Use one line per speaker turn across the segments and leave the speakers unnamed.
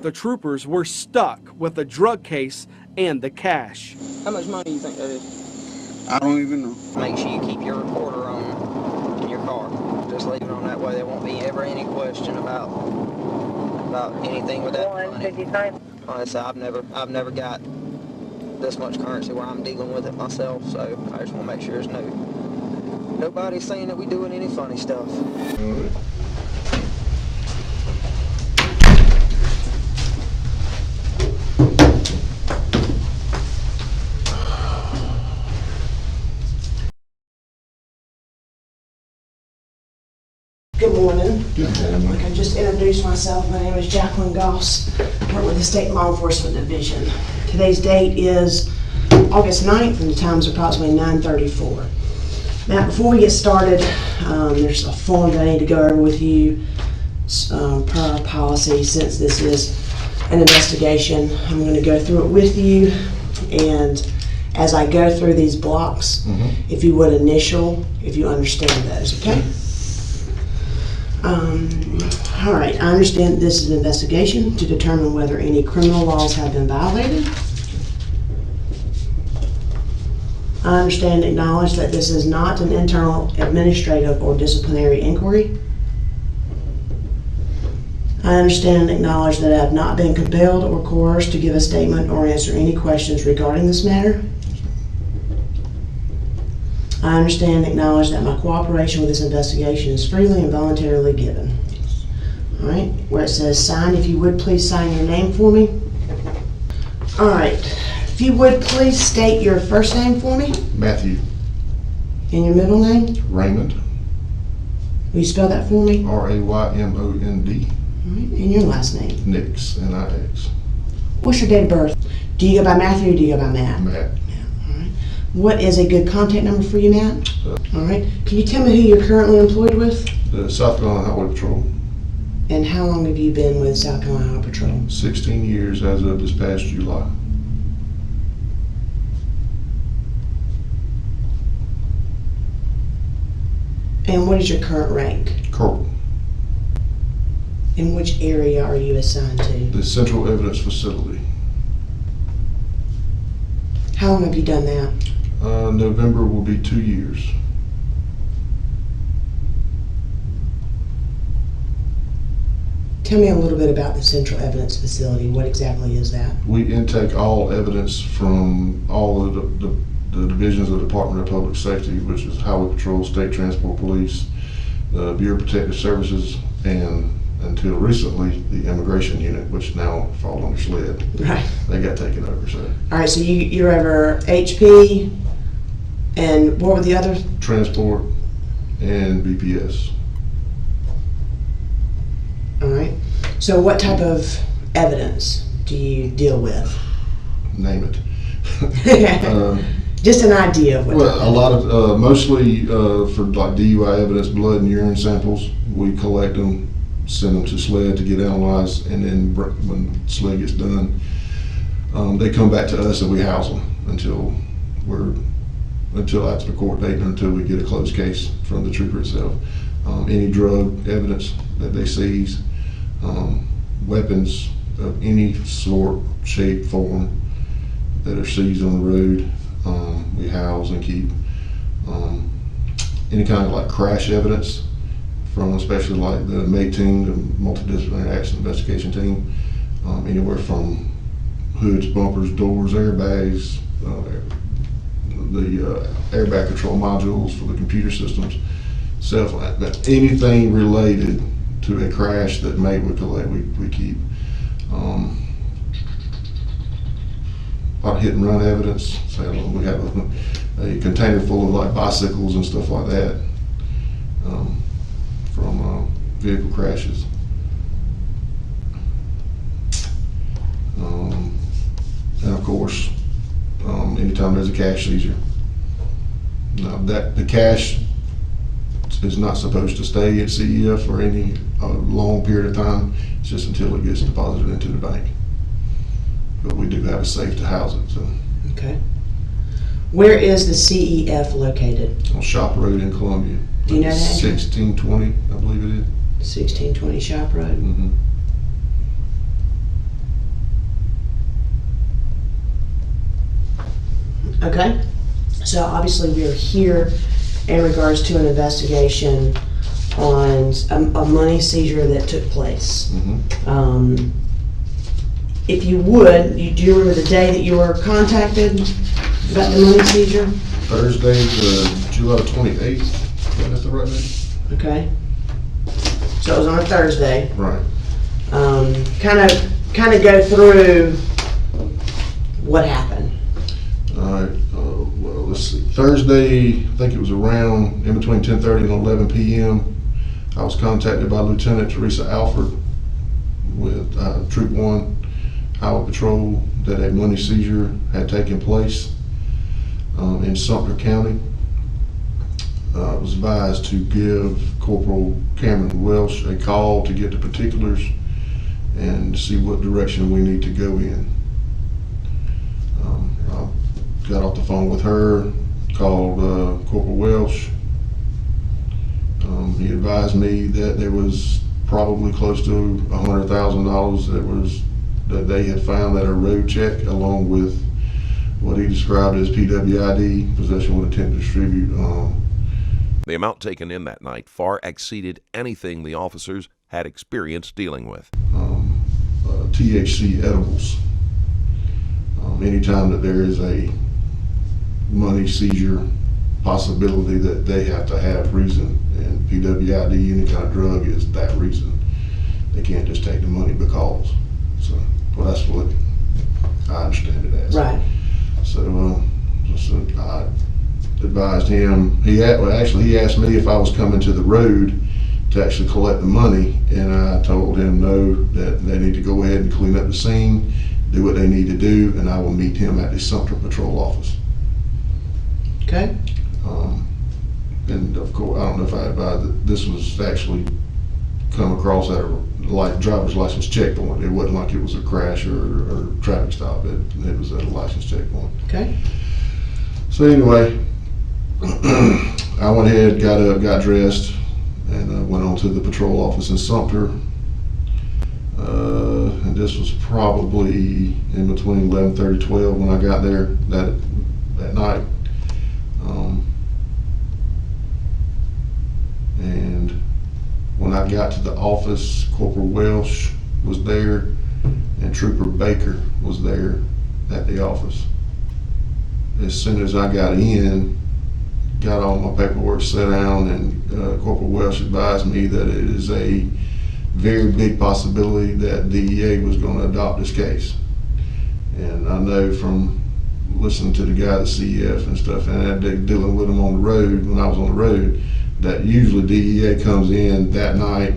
The troopers were stuck with the drug case and the cash.
How much money do you think that is?
I don't even know.
Make sure you keep your recorder on in your car. Just leave it on that way. There won't be ever any question about anything with that money. Like I said, I've never got this much currency where I'm dealing with it myself, so I just want to make sure there's nobody saying that we doing any funny stuff.
Good morning.
Good morning.
Like I just introduced myself, my name is Jacqueline Goss. I work with the State Law Enforcement Division. Today's date is August 9th and the time is approximately 9:34. Now, before we get started, there's a form that I need to go over with you per our policy. Since this is an investigation, I'm going to go through it with you, and as I go through these blocks, if you would initial, if you understand those, okay? All right, I understand this is an investigation to determine whether any criminal laws have been violated. I understand and acknowledge that this is not an internal administrative or disciplinary inquiry. I understand and acknowledge that I have not been compelled or coerced to give a statement or answer any questions regarding this matter. I understand and acknowledge that my cooperation with this investigation is freely and voluntarily given. All right, where it says sign, if you would please sign your name for me. All right, if you would please state your first name for me.
Matthew.
And your middle name?
Raymond.
Will you spell that for me?
R-A-Y-M-O-N-D.
All right, and your last name?
Nix, N-I-X.
What's your date of birth? Do you go by Matthew or do you go by Matt?
Matt.
What is a good contact number for you, Matt? All right. Can you tell me who you're currently employed with?
The South Carolina Highway Patrol.
And how long have you been with South Carolina Highway Patrol?
16 years as of this past July.
And what is your current rank?
Corporal.
In which area are you assigned to?
The Central Evidence Facility.
How long have you done that?
November will be 2 years.
Tell me a little bit about the Central Evidence Facility. What exactly is that?
We intake all evidence from all of the divisions of the Department of Public Safety, which is Highway Patrol, State Transport Police, the Bureau of Protective Services, and until recently, the Immigration Unit, which now falls under SLED.
Right.
They got taken over, so.
All right, so you're over HP, and what were the other?
Transport and BPS.
All right. So what type of evidence do you deal with?
Name it.
Just an idea of what.
Well, a lot of, mostly for like DUI evidence, blood and urine samples, we collect them, send them to SLED to get analyzed, and then when SLED gets done, they come back to us and we house them until after the court date, or until we get a closed case from the trooper itself. Any drug evidence that they seize, weapons of any sort, shape, form that are seized on the road, we house and keep. Any kind of like crash evidence from especially like the MATE team, the Multidisciplinary Action Investigation Team, anywhere from hoods, bumpers, doors, airbags, the airbag control modules for the computer systems, stuff like that. Anything related to a crash that MATE would collect, we keep. A lot of hit and run evidence. So we have a container full of like bicycles and stuff like that from vehicle crashes. And of course, anytime there's a cash seizure. Now that the cash is not supposed to stay at CEF for any long period of time. It's just until it gets deposited into the bank. But we do have a safe to house it. So.
Okay. Where is the CEF located?
On Shop Road in Columbia.
Do you know that?
1620, I believe it is.
1620 Shop Road.
Mm-hmm.
Okay, so obviously we are here in regards to an investigation on a money seizure that took place. If you would, do you remember the day that you were contacted about the money seizure?
Thursday, July 28th. That's the right name?
Okay. So it was on a Thursday.
Right.
Kind of go through what happened.
All right. Well, let's see. Thursday, I think it was around in between 10:30 and 11 p.m. I was contacted by Lieutenant Teresa Alford with Troop 1 Highway Patrol that a money seizure had taken place in Sumter County. I was advised to give Corporal Cameron Welsh a call to get the particulars and see what direction we need to go in. I got off the phone with her, called Corporal Welsh. He advised me that there was probably close to $100,000 that they had found at a road check, along with what he described as PWID, possession with intent to distribute.
The amount taken in that night far exceeded anything the officers had experience dealing with.
THC edibles. Anytime that there is a money seizure possibility, that they have to have reason, and PWID, any kind of drug, is that reason. They can't just take the money because. So, well, that's what I understand it as.
Right.
So, I advised him. He asked me if I was coming to the road to actually collect the money, and I told him no, that they need to go ahead and clean up the scene, do what they need to do, and I will meet him at the Sumter Patrol office.
Okay.
And of course, I don't know if I advised that this was actually come across at a driver's license checkpoint. It wasn't like it was a crash or traffic stop. It was at a license checkpoint.
Okay.
So anyway, I went ahead, got up, got dressed, and went on to the patrol office in Sumter. And this was probably in between 11:30 and 12 when I got there that night. And when I got to the office, Corporal Welsh was there and Trooper Baker was there at the office. As soon as I got in, got all my paperwork set down, and Corporal Welsh advised me that it is a very big possibility that DEA was going to adopt this case. And I know from listening to the guy at CEF and stuff, and dealing with him on the road, when I was on the road, that usually DEA comes in that night,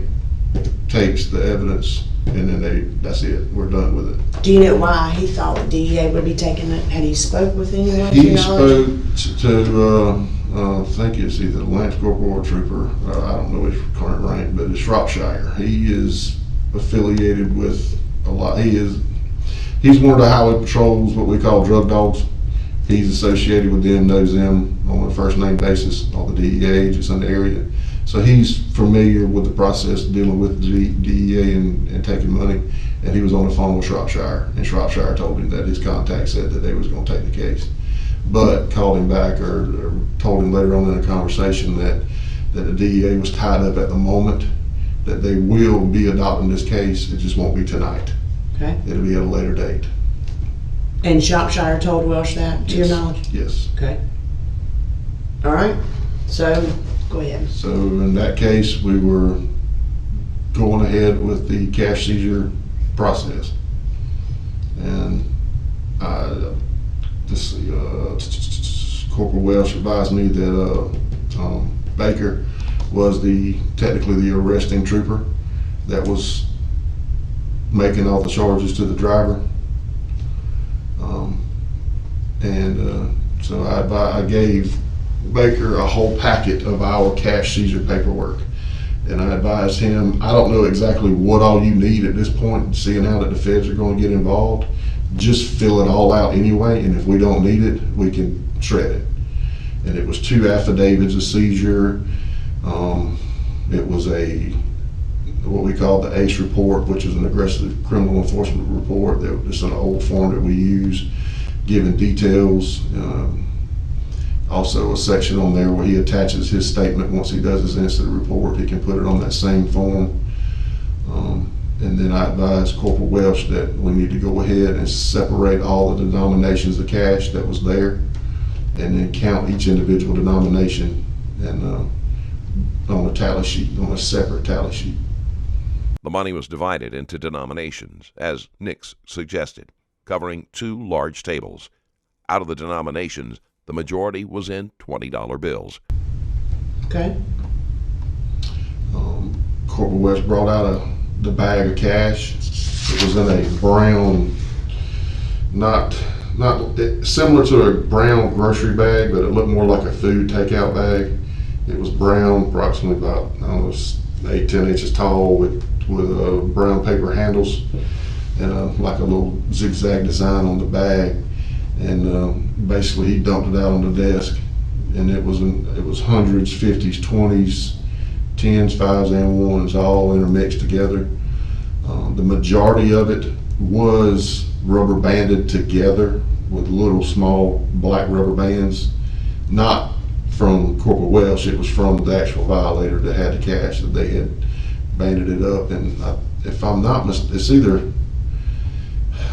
takes the evidence, and then that's it. We're done with it.
Do you know why he thought the DEA would be taking it? Had he spoke with anyone?
He spoke to I think it's either Lance Corporal or Trooper. I don't know his current rank, but it's Shropshire. He is affiliated with a lot. He's one of the highway patrols, what we call drug dogs. He's associated with them, knows them on a first name basis, all the DEA agents in the area. So he's familiar with the process of dealing with the DEA and taking money. And he was on the phone with Shropshire, and Shropshire told him that his contact said that they was going to take the case, but called him back or told him later on in the conversation that the DEA was tied up at the moment, that they will be adopting this case. It just won't be tonight.
Okay.
It'll be at a later date.
And Shropshire told Welsh that, to your
Yes.
knowledge?
Yes.
Okay. All right. So, go ahead.
So in that case, we were going ahead with the cash seizure process. And Corporal Welsh advised me that Baker was technically the arresting trooper that was making all the charges to the driver. So I gave Baker a whole packet of our cash seizure paperwork, and I advised him, I don't know exactly what all you need at this point, seeing how that the feds are going to get involved. Just fill it all out anyway, and if we don't need it, we can shred it. And it was 2 affidavits of seizure. It was what we call the ACE report, which is an aggressive criminal enforcement report. It's an old form that we use. giving details. Also a section on there where he attaches his statement. Once he does his incident report, he can put it on that same form. And then I advised Corporal Welsh that we need to go ahead and separate all the denominations of cash that was there, and then count each individual denomination and on a tally sheet, on a separate tally sheet.
The money was divided into denominations, as Nix suggested, covering 2 large tables. Out of the denominations, the majority was in $20 bills.
Okay.
Corporal West brought out the bag of cash. It was in a brown, not similar to a brown grocery bag, but it looked more like a food takeout bag. It was brown, approximately about, I don't know, 8-10 inches tall, with brown paper handles and like a little zigzag design on the bag. And basically he dumped it out on the desk, and it was hundreds, 50s, 20s, 10s, 5s, and 1s all intermixed together. The majority of it was rubber banded together with little small black rubber bands, not from Corporal Welsh. It was from the actual violator that had the cash, that they had banded it up. And if I'm not mistaken, it's either,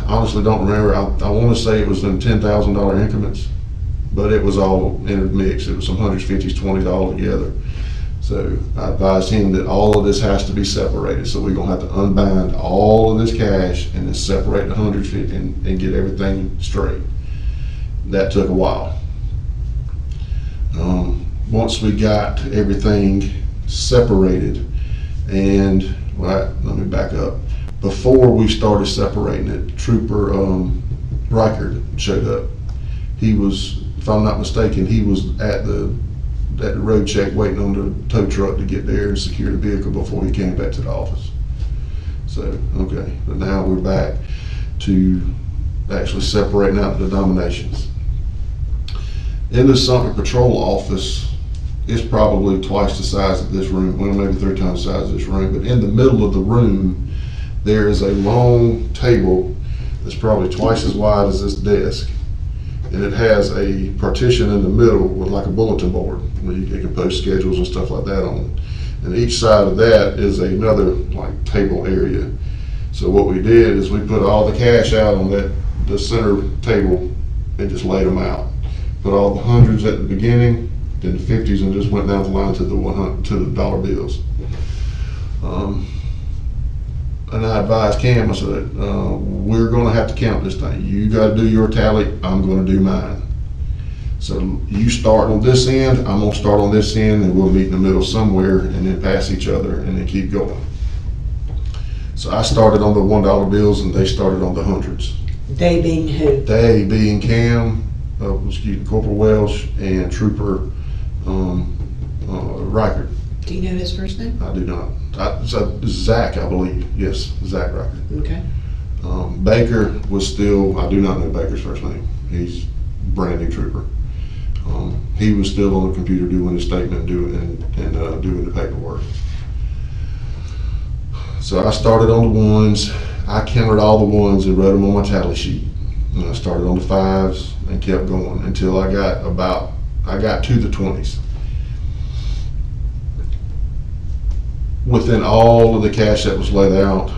honestly don't remember, I want to say it was in $10,000 increments, but it was all intermixed. It was some 100s, 50s, 20s all together. So I advised him that all of this has to be separated. So we're gonna have to unbind all of this cash and then separate the 150 and get everything straight. That took a while. Once we got everything separated, and well, let me back up. Before we started separating it, Trooper Reichert showed up. He was, if I'm not mistaken, he was at the road check waiting on the tow truck to get there and secure the vehicle before he came back to the office. So, okay, but now we're back to actually separating out the denominations. In the Sumter Patrol office, it's probably twice the size of this room, well, maybe 3 times the size of this room, but in the middle of the room, there is a long table that's probably twice as wide as this desk. And it has a partition in the middle with like a bulletin board where you can post schedules and stuff like that on. And each side of that is another like table area. So what we did is we put all the cash out on the center table and just laid them out. Put all the 100s at the beginning, then the 50s, and just went down the line to the 100 to the dollar bills. And I advised Cam, I said, we're gonna have to count this thing. You gotta do your tally, I'm gonna do mine. So you start on this end, I'm gonna start on this end, and we'll meet in the middle somewhere and then pass each other and then keep going. So I started on the $1 bills and they started on the 100s.
They being who? They
being Cam, Corporal Welsh, and Trooper Reichert.
Do you know his first name?
I do not. Zach, I believe. Yes, Zach Reichert.
Okay.
Baker was still, I do not know Baker's first name. He's brand new trooper. He was still on the computer doing his statement, doing the paperwork. So I started on the 1s. I counted all the 1s and wrote them on my tally sheet. And I started on the 5s and kept going until I got to the 20s. Within all of the cash that was laid out,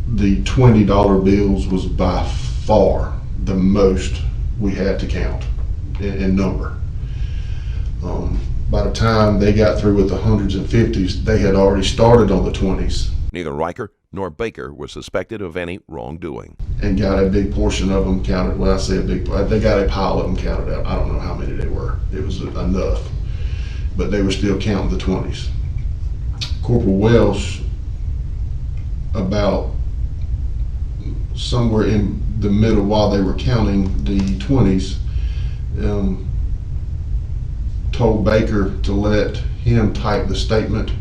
the $20 bills was by far the most we had to count in number. By the time they got through with the 100s and 50s, they had already started on the 20s.
Neither Riker nor Baker were suspected of any wrongdoing.
And got a big portion of them counted. When I say a big, they got a pile of them counted out. I don't know how many they were. It was enough, but they were still counting the 20s. Corporal Welsh, about somewhere in the middle while they were counting the 20s, told Baker to let him type the statement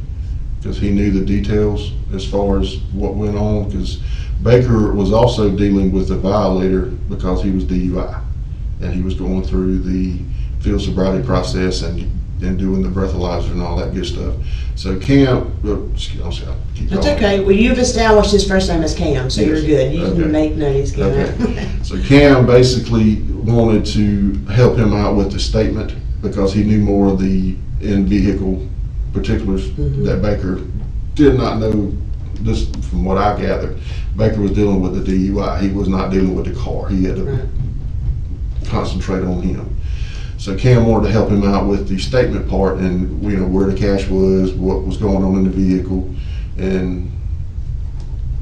because he knew the details as far as what went on, because Baker was also dealing with the violator because he was DUI and he was going through the field sobriety process and and doing the breathalyzer and all that good stuff. So Cam, I'm sorry, keep
That's
going.
okay. Well, you've established his first name as Cam, so you're
Yes.
good. You
Okay.
can make notes, Cam.
Okay. So Cam basically wanted to help him out with the statement because he knew more of the in-vehicle particulars that Baker did not know. This, from what I gathered, Baker was dealing with the DUI. He was not dealing with the car. He had to concentrate on him. So Cam wanted to help him out with the statement part and, you know, where the cash was, what was going on in the vehicle, and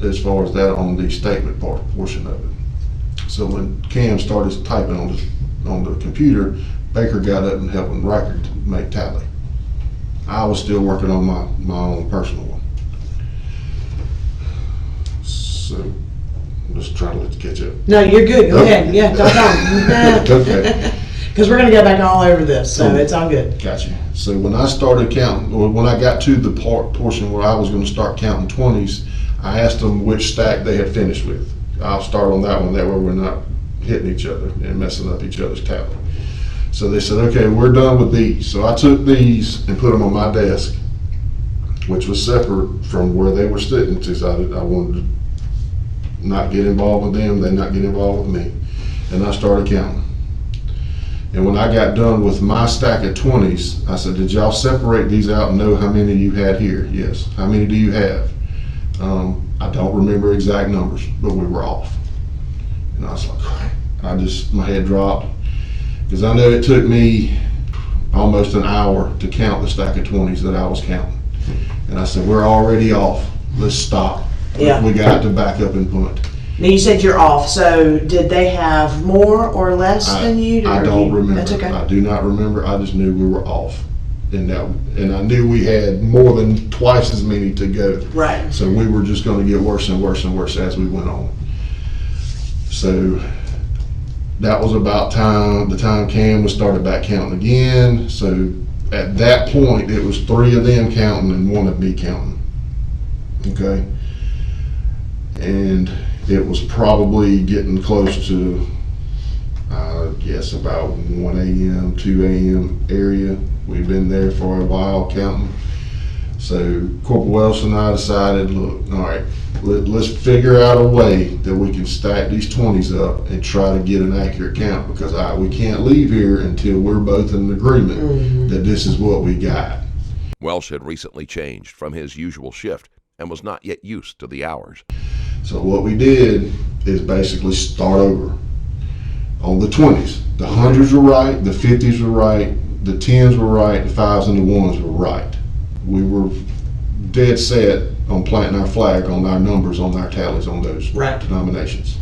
as far as that on the statement portion of it. So when Cam started typing on the computer, Baker got up and helped him record to make tally. I was still working on my own personal one. So I'm just trying to let you catch up.
No, you're good. Go
Okay.
ahead. Yeah, don't.
Okay.
Because we're going to go back all over this, so it's all good.
Gotcha. So when I started counting, or when I got to the portion where I was going to start counting 20s, I asked them which stack they had finished with. I'll start on that one, that way we're not hitting each other and messing up each other's tally. So they said, okay, we're done with these. So I took these and put them on my desk, which was separate from where they were sitting, because I wanted to not get involved with them, they not get involved with me. And I started counting. And when I got done with my stack of 20s, I said, did y'all separate these out and know how many you had here? Yes. How many do you have? I don't remember exact numbers, but we were off. And I was like, my head dropped. Because I know it took me almost an hour to count the stack of 20s that I was counting. And I said, we're already off. Let's stop.
Yeah.
We got to back up and punt.
Now, you said you're off, so did they have more or less than you?
I don't remember.
That's okay.
I do not remember. I just knew we were off. And I knew we had more than twice as many to go.
Right.
So we were just going to get worse and worse and worse as we went on. So that was about the time Cam was started back counting again. So at that point, it was 3 of them counting and 1 of me counting. Okay. And it was probably getting close to, I guess, about 1 a.m., 2 a.m. area. We've been there for a while counting. So Corporal Welsh and I decided, look, all right, let's figure out a way that we can stack these 20s up and try to get an accurate count, because we can't leave here until we're both in agreement that this is what we got.
Welsh had recently changed from his usual shift and was not yet used to the hours.
So what we did is basically start over on the 20s. The 100s were right, the 50s were right, the 10s were right, the 5s and the 1s were right. We were dead set on planting our flag on our numbers, on our tallies, on those denominations.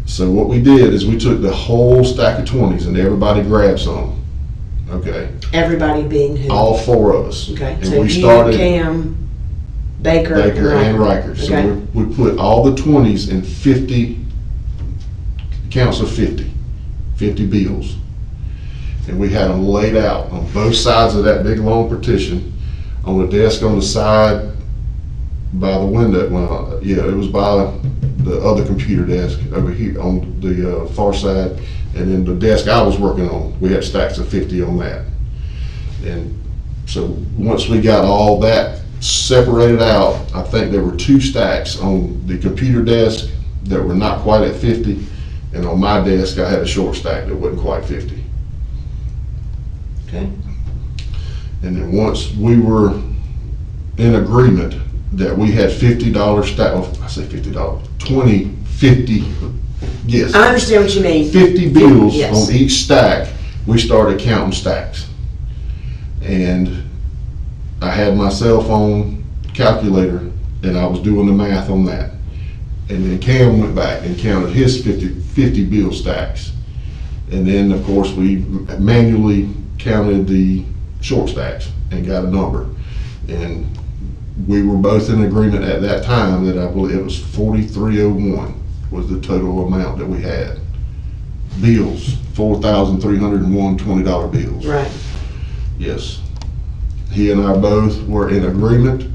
So what we did is we took the whole stack of 20s and everybody grabbed some. Okay.
Everybody being who?
All 4 of us.
Okay.
And
So
we
you,
started
Cam, Baker
and Riker.
Okay.
So we put all the 20s in 50 counts of 50 bills. And we had them laid out on both sides of that big long partition, on the desk on the side by the window. Well, yeah, it was by the other computer desk over here on the far side. And then the desk I was working on, we had stacks of 50 on that. And so once we got all that separated out, I think there were 2 stacks on the computer desk that were not quite at 50. And on my desk, I had a short stack that wasn't quite 50.
Okay.
And then once we were in agreement that we had $50 stack, I say $50, 50, yes.
I understand what you mean.
50 bills
Yes.
on each stack, we started counting stacks. And I had my cell phone calculator and I was doing the math on that. And then Cam went back and counted his 50 bill stacks. And then of course we manually counted the short stacks and got a number. And we were both in agreement at that time that I believe it was 4301 was the total amount that we had. Bills, 4,301 $20 bills.
Right.
Yes. He and I both were in agreement.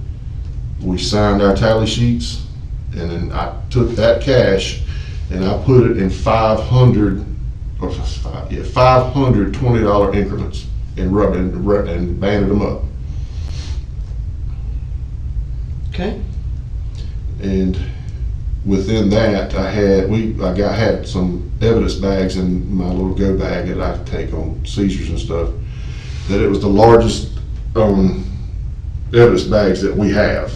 We signed our tally sheets, and then I took that cash and I put it in 500 $20 increments and banded them up.
Okay.
And within that, I had some evidence bags in my little go bag that I could take on seizures and stuff. That it was the largest evidence bags that we have,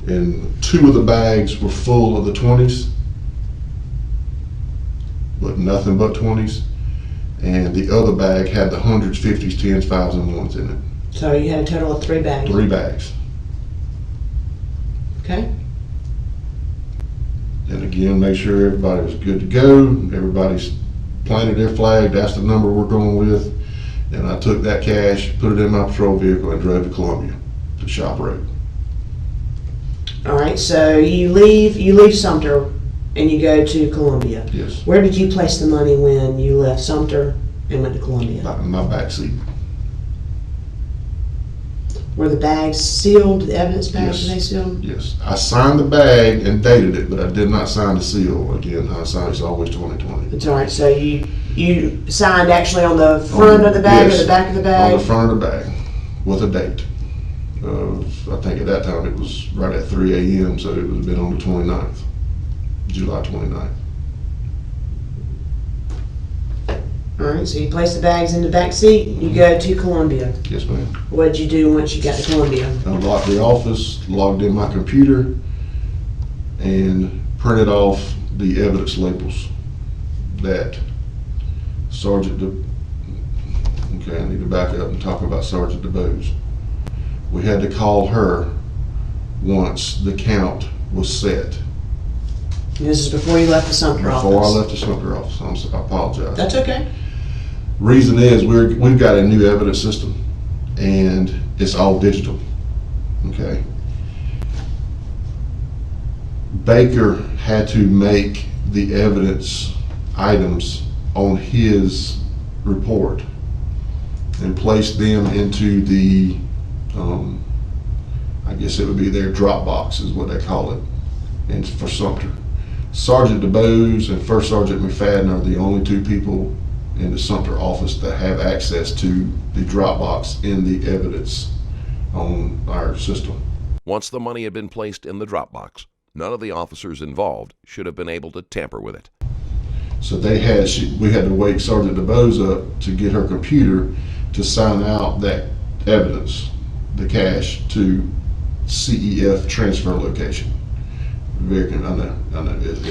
and 2 of the bags were full of the 20s, but nothing but 20s, and the other bag had the 100s, 50s, 10s, 5s, and 1s in it.
So you had a total of 3 bags.
3 bags.
Okay.
And again, make sure everybody was good to go. Everybody's planted their flag. That's the number we're going with. And I took that cash, put it in my patrol vehicle, and drove to Columbia to Shop Road.
All right. So you leave Sumter, and you go to Columbia.
Yes.
Where did you place the money when you left Sumter and went to Columbia?
In my back seat.
Were the bags sealed? The evidence bags,
Yes.
were they sealed?
Yes. I signed the bag and dated it, but I did not sign the seal. Again, I signed it's always 2020.
It's all right. So you signed actually on the front of the bag,
yes,
or the back of the bag?
On the front of the bag with a date. I think at that time it was right at 3 a.m., so it would have been on the 29th, July 29th.
All right. So you place the bags in the back seat. You go to Columbia.
Yes, ma'am.
What did you do once you got to Columbia?
I locked the office, logged in my computer, and printed off the evidence labels that Sergeant okay, I need to back up and talk about Sergeant DeBose. We had to call her once the count was set.
This is before you left the Sumter office.
Before I left the Sumter office. I apologize.
That's okay.
Reason is we've got a new evidence system, and it's all digital. Okay. Baker had to make the evidence items on his report and place them into the, I guess it would be their Dropbox is what they call it, and for Sumter. Sergeant DeBose and First Sergeant McFadden are the only 2 people in the Sumter office that have access to the Dropbox in the evidence on our system.
Once the money had been placed in the Dropbox, none of the officers involved should have been able to tamper with it.
So we had to wake Sergeant DeBose up to get her computer to sign out that evidence, the cash, to CEF transfer location. I know.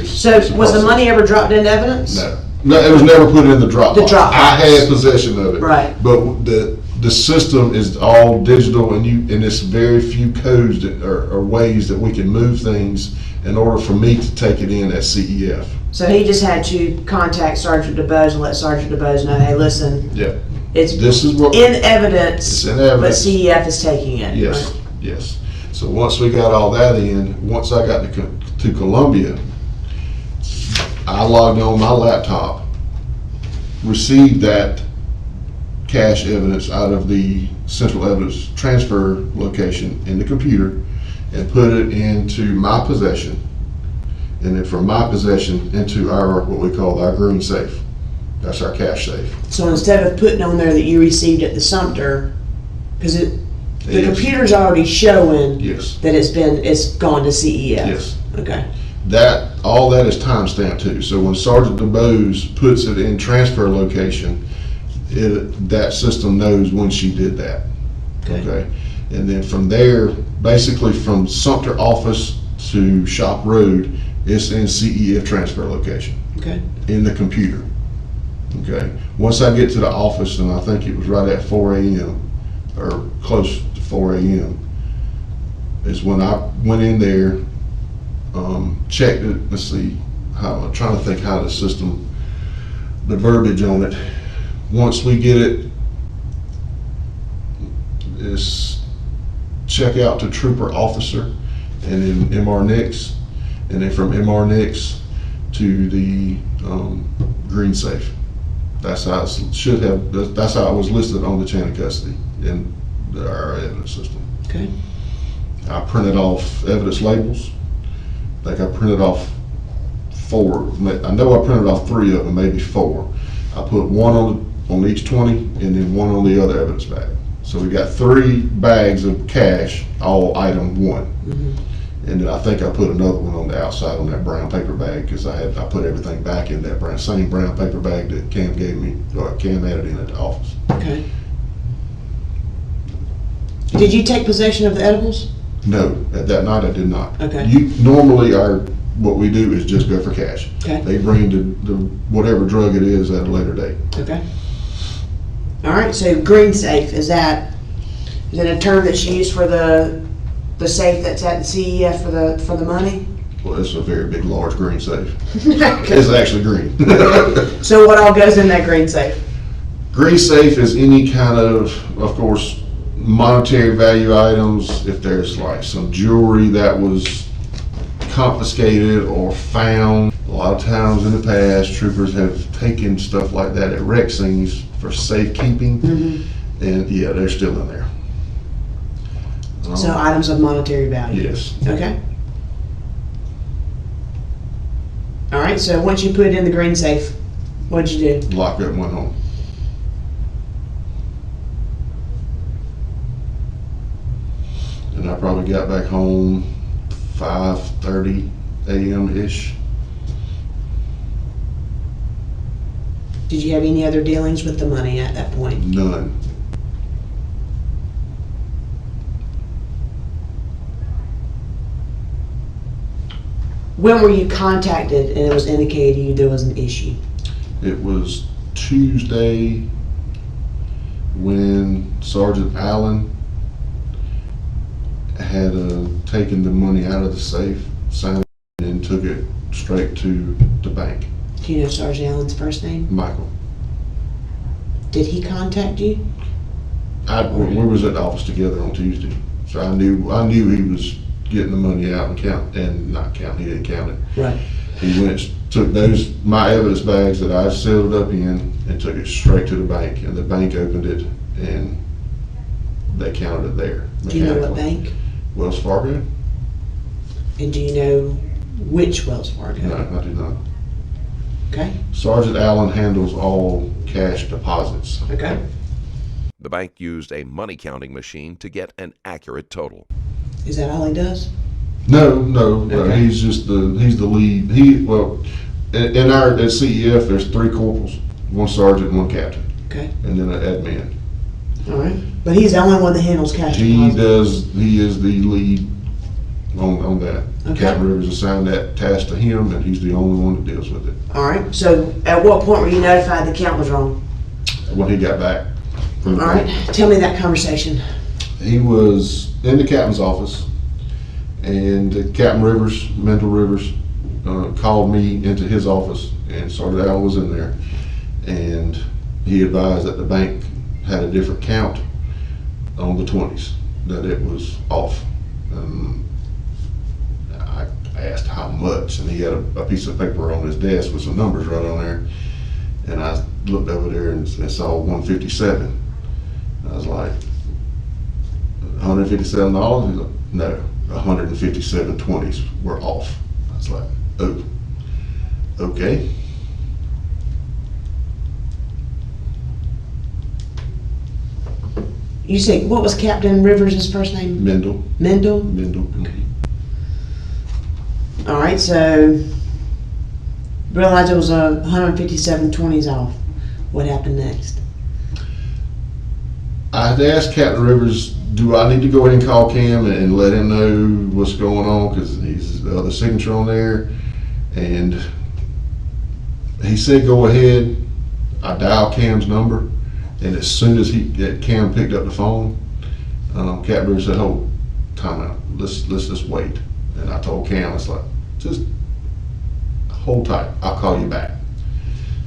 So was the money ever dropped into evidence?
No, it was never put in the Dropbox.
The Dropbox.
I had possession of it.
Right.
But the system is all digital, and it's very few codes or ways that we can move things in order for me to take it in at CEF.
So he just had to contact Sergeant DeBose and let Sergeant DeBose know, hey, listen,
Yeah.
it's
This is what
in evidence,
it's in evidence.
but CEF is taking it.
Yes,
Right?
yes. So once we got all that in, once I got to Columbia, I logged on my laptop, received that cash evidence out of the central evidence transfer location in the computer, and put it into my possession, and then from my possession into our, what we call our green safe. That's our cash safe.
So instead of putting on there that you received at the Sumter, because the
Yes.
computer's already showing
Yes.
that it's gone to CEF.
Yes.
Okay.
All that is timestamped too. So when Sergeant DeBose puts it in transfer location, that system knows when she did that. Okay. And then from there, basically from Sumter office to Shop Road, it's in CEF transfer location
Okay.
in the computer. Okay. Once I get to the office, and I think it was right at 4 a.m. or close to 4 a.m. is when I went in there, checked it. Let's see, I'm trying to think how the system, the verbiage on it. Once we get it, it's check out to trooper officer, and then MR Nix, and then from MR Nix to the green safe. That's how it should have. That's how it was listed on the chain of custody in our evidence system.
Okay.
I printed off evidence labels. I think I printed off 4. I know I printed off 3 of them, maybe 4. I put one on on each 20 and then one on the other evidence bag. So we got 3 bags of cash, all item 1. And then I think I put another one on the outside on that brown paper bag because I put everything back in that same brown paper bag that Cam gave me, or Cam added in at the office.
Okay. Did you take possession of the edibles?
No, at that night I did not.
Okay.
Normally what we do is just go for cash.
Okay.
They bring the whatever drug it is at a later date.
Okay. All right, so green safe, is that a term that's used for the safe that's at the CEF for the money?
Well, it's a very big, large green safe. It's actually green.
So what all goes in that green safe?
Green safe is any kind of course, monetary value items. If there's like some jewelry that was confiscated or found. A lot of times in the past, troopers have taken stuff like that at wreck scenes for safekeeping, and yeah, they're still in there.
So items of monetary value?
Yes.
Okay. All right, so once you put it in the green safe, what'd you do?
Locked up and went home. And I probably got back home 5:30 a.m.-ish.
Did you have any other dealings with the money at that point?
None.
When were you contacted and it was indicated to you there was an issue?
It was Tuesday when Sergeant Allen had taken the money out of the safe, signed it, and took it straight to the bank.
Do you know Sergeant Allen's first name?
Michael.
Did he contact you?
We was at the office together on Tuesday, so I knew he was getting the money out and he didn't count it.
Right.
He went, took my evidence bags that I sealed up in and took it straight to the bank, and the bank opened it and they counted it there.
Do you know what bank?
Wells Fargo?
And do you know which Wells Fargo?
No, I do not.
Okay.
Sergeant Allen handles all cash deposits.
Okay.
The bank used a money counting machine to get an accurate total.
Is that all he does?
No,
Okay.
he's the lead. At CEF, there's 3 corporals, 1 sergeant, 1 captain,
Okay.
and then an admin.
All right. But he's the only one that handles cash
He
deposits.
is the lead on that.
Okay.
Captain Rivers assigned that task to him, and he's the only one that deals with it.
All right. So at what point were you notified the count was wrong?
When he got back from the
All right. Tell me that conversation.
He was in the captain's office, and Captain Rivers, Mental Rivers, called me into his office, and Sergeant Allen was in there, and he advised that the bank had a different count on the 20s, that it was off. I asked how much, and he had a piece of paper on his desk with some numbers right on there, and I looked over there and saw 157. I was like, $157? He's like, no, 157 20s were off. I was like, oh, okay.
You say, what was Captain Rivers' first name?
Mendel.
Mendel?
Mendel.
Okay. All right, so realized it was 157 20s off. What happened next?
I had asked Captain Rivers, do I need to go ahead and call Cam and let him know what's going on, because he's the other signature on there, and he said go ahead. I dialed Cam's number, and as soon as Cam picked up the phone, Captain Rivers said, "Hold, time out. Let's just wait." And I told Cam, it's like, just hold tight. I'll call you back.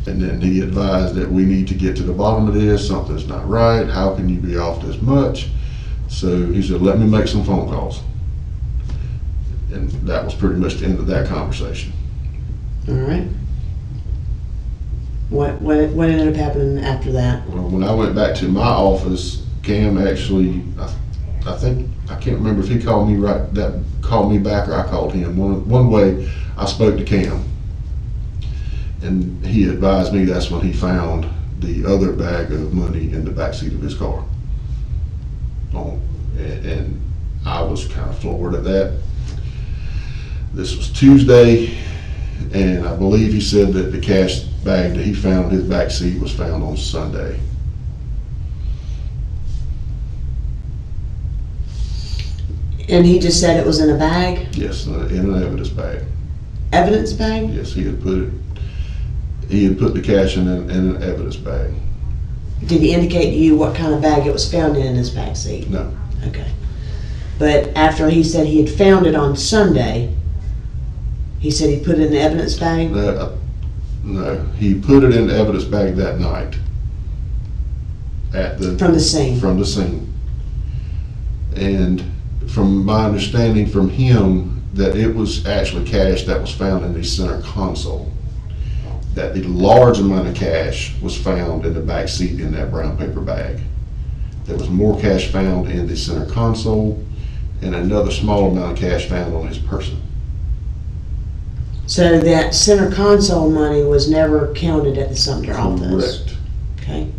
And then he advised that we need to get to the bottom of this. Something's not right. How can you be off this much? So he said, let me make some phone calls. And that was pretty much the end of that conversation.
All right. What ended up happening after that?
Well, when I went back to my office, Cam actually, I think, I can't remember if he called me back or I called him. One way I spoke to Cam, and he advised me that's when he found the other bag of money in the backseat of his car. And I was kind of floored at that. This was Tuesday, and I believe he said that the cash bag that he found in his backseat was found on Sunday.
And he just said it was in a bag?
Yes, in an evidence bag.
Evidence bag?
Yes, he had put the cash in an evidence bag.
Did he indicate to you what kind of bag it was found in his backseat?
No.
Okay. But after he said he had found it on Sunday, he said he put it in the evidence bag?
No, he put it in the evidence bag that night.
From the scene?
From the scene. And from my understanding from him, that it was actually cash that was found in the center console. That the large amount of cash was found in the back seat in that brown paper bag. There was more cash found in the center console and another small amount of cash found on his person.
So that center console money was never counted at the Sumter office?
Correct.
Okay.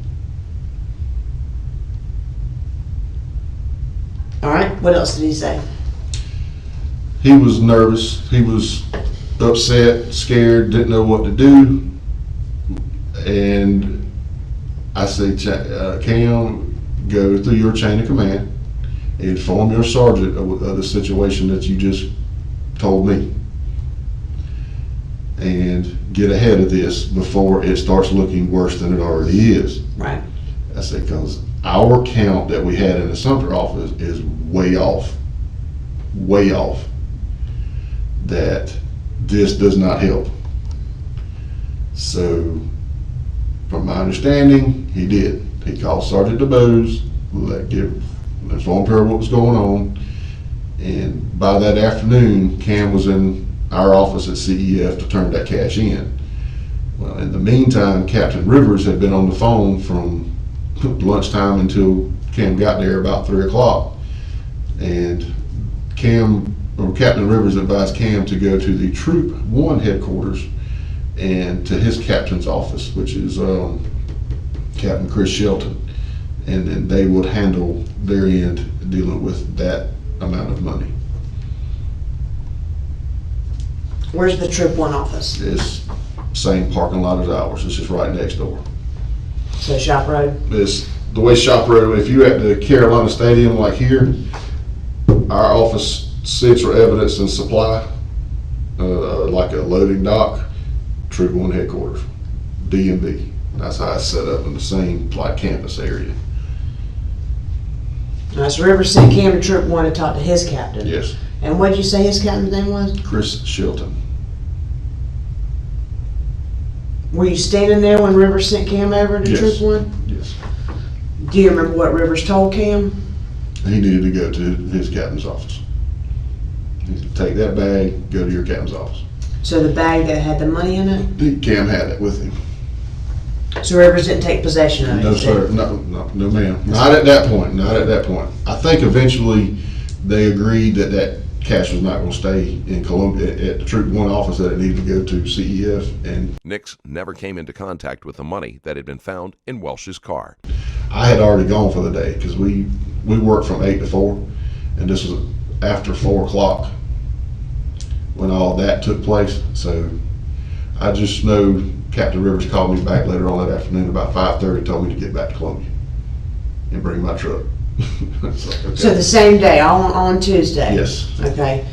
All right, what else did he say?
He was nervous, he was upset, scared, didn't know what to do. And I said, Cam, go through your chain of command, inform your sergeant of the situation that you just told me, and get ahead of this before it starts looking worse than it already is.
Right.
I said, because our count that we had in the Sumter office is way off. That this does not help. So, from my understanding, he did. He called Sergeant DeBose, informed her what was going on, and by that afternoon, Cam was in our office at CEF to turn that cash in. Well, in the meantime, Captain Rivers had been on the phone from lunchtime until Cam got there about 3 o'clock, and Captain Rivers advised Cam to go to the Troop 1 headquarters and to his captain's office, which is Captain Chris Shelton, and then they would handle their end dealing with that amount of money.
Where's the Troop 1 office?
It's same parking lot as ours. It's just right next door.
So Shop Road?
It's the way Shop Road, if you're at the Carolina Stadium like here, our office sits for evidence and supply, like a loading dock. Troop 1 headquarters, DMV. That's how it's set up in the same like campus area.
All right, so Rivers sent Cam to Troop 1 to talk to his captain?
Yes.
And what did you say his captain's name was?
Chris Shelton.
Were you standing there when Rivers sent Cam over to
Yes.
Troop 1?
Yes.
Do you remember what Rivers told Cam?
He needed to go to his captain's office. He said, take that bag, go to your captain's office.
So the bag that had the money in it?
Cam had it with him.
So Rivers didn't take possession of it?
No, sir. No, ma'am. Not at that point. Not at that point. I think eventually they agreed that cash was not going to stay in Columbia at the Troop 1 office, that it needed to go to CEF. And
Nix never came into contact with the money that had been found in Welsh's car.
I had already gone for the day because we worked from 8 to 4, and this was after 4 o'clock when all that took place. So I just know Captain Rivers called me back later on that afternoon about 5:30, told me to get back to Columbia and bring my truck.
So the same day, on Tuesday?
Yes.
Okay.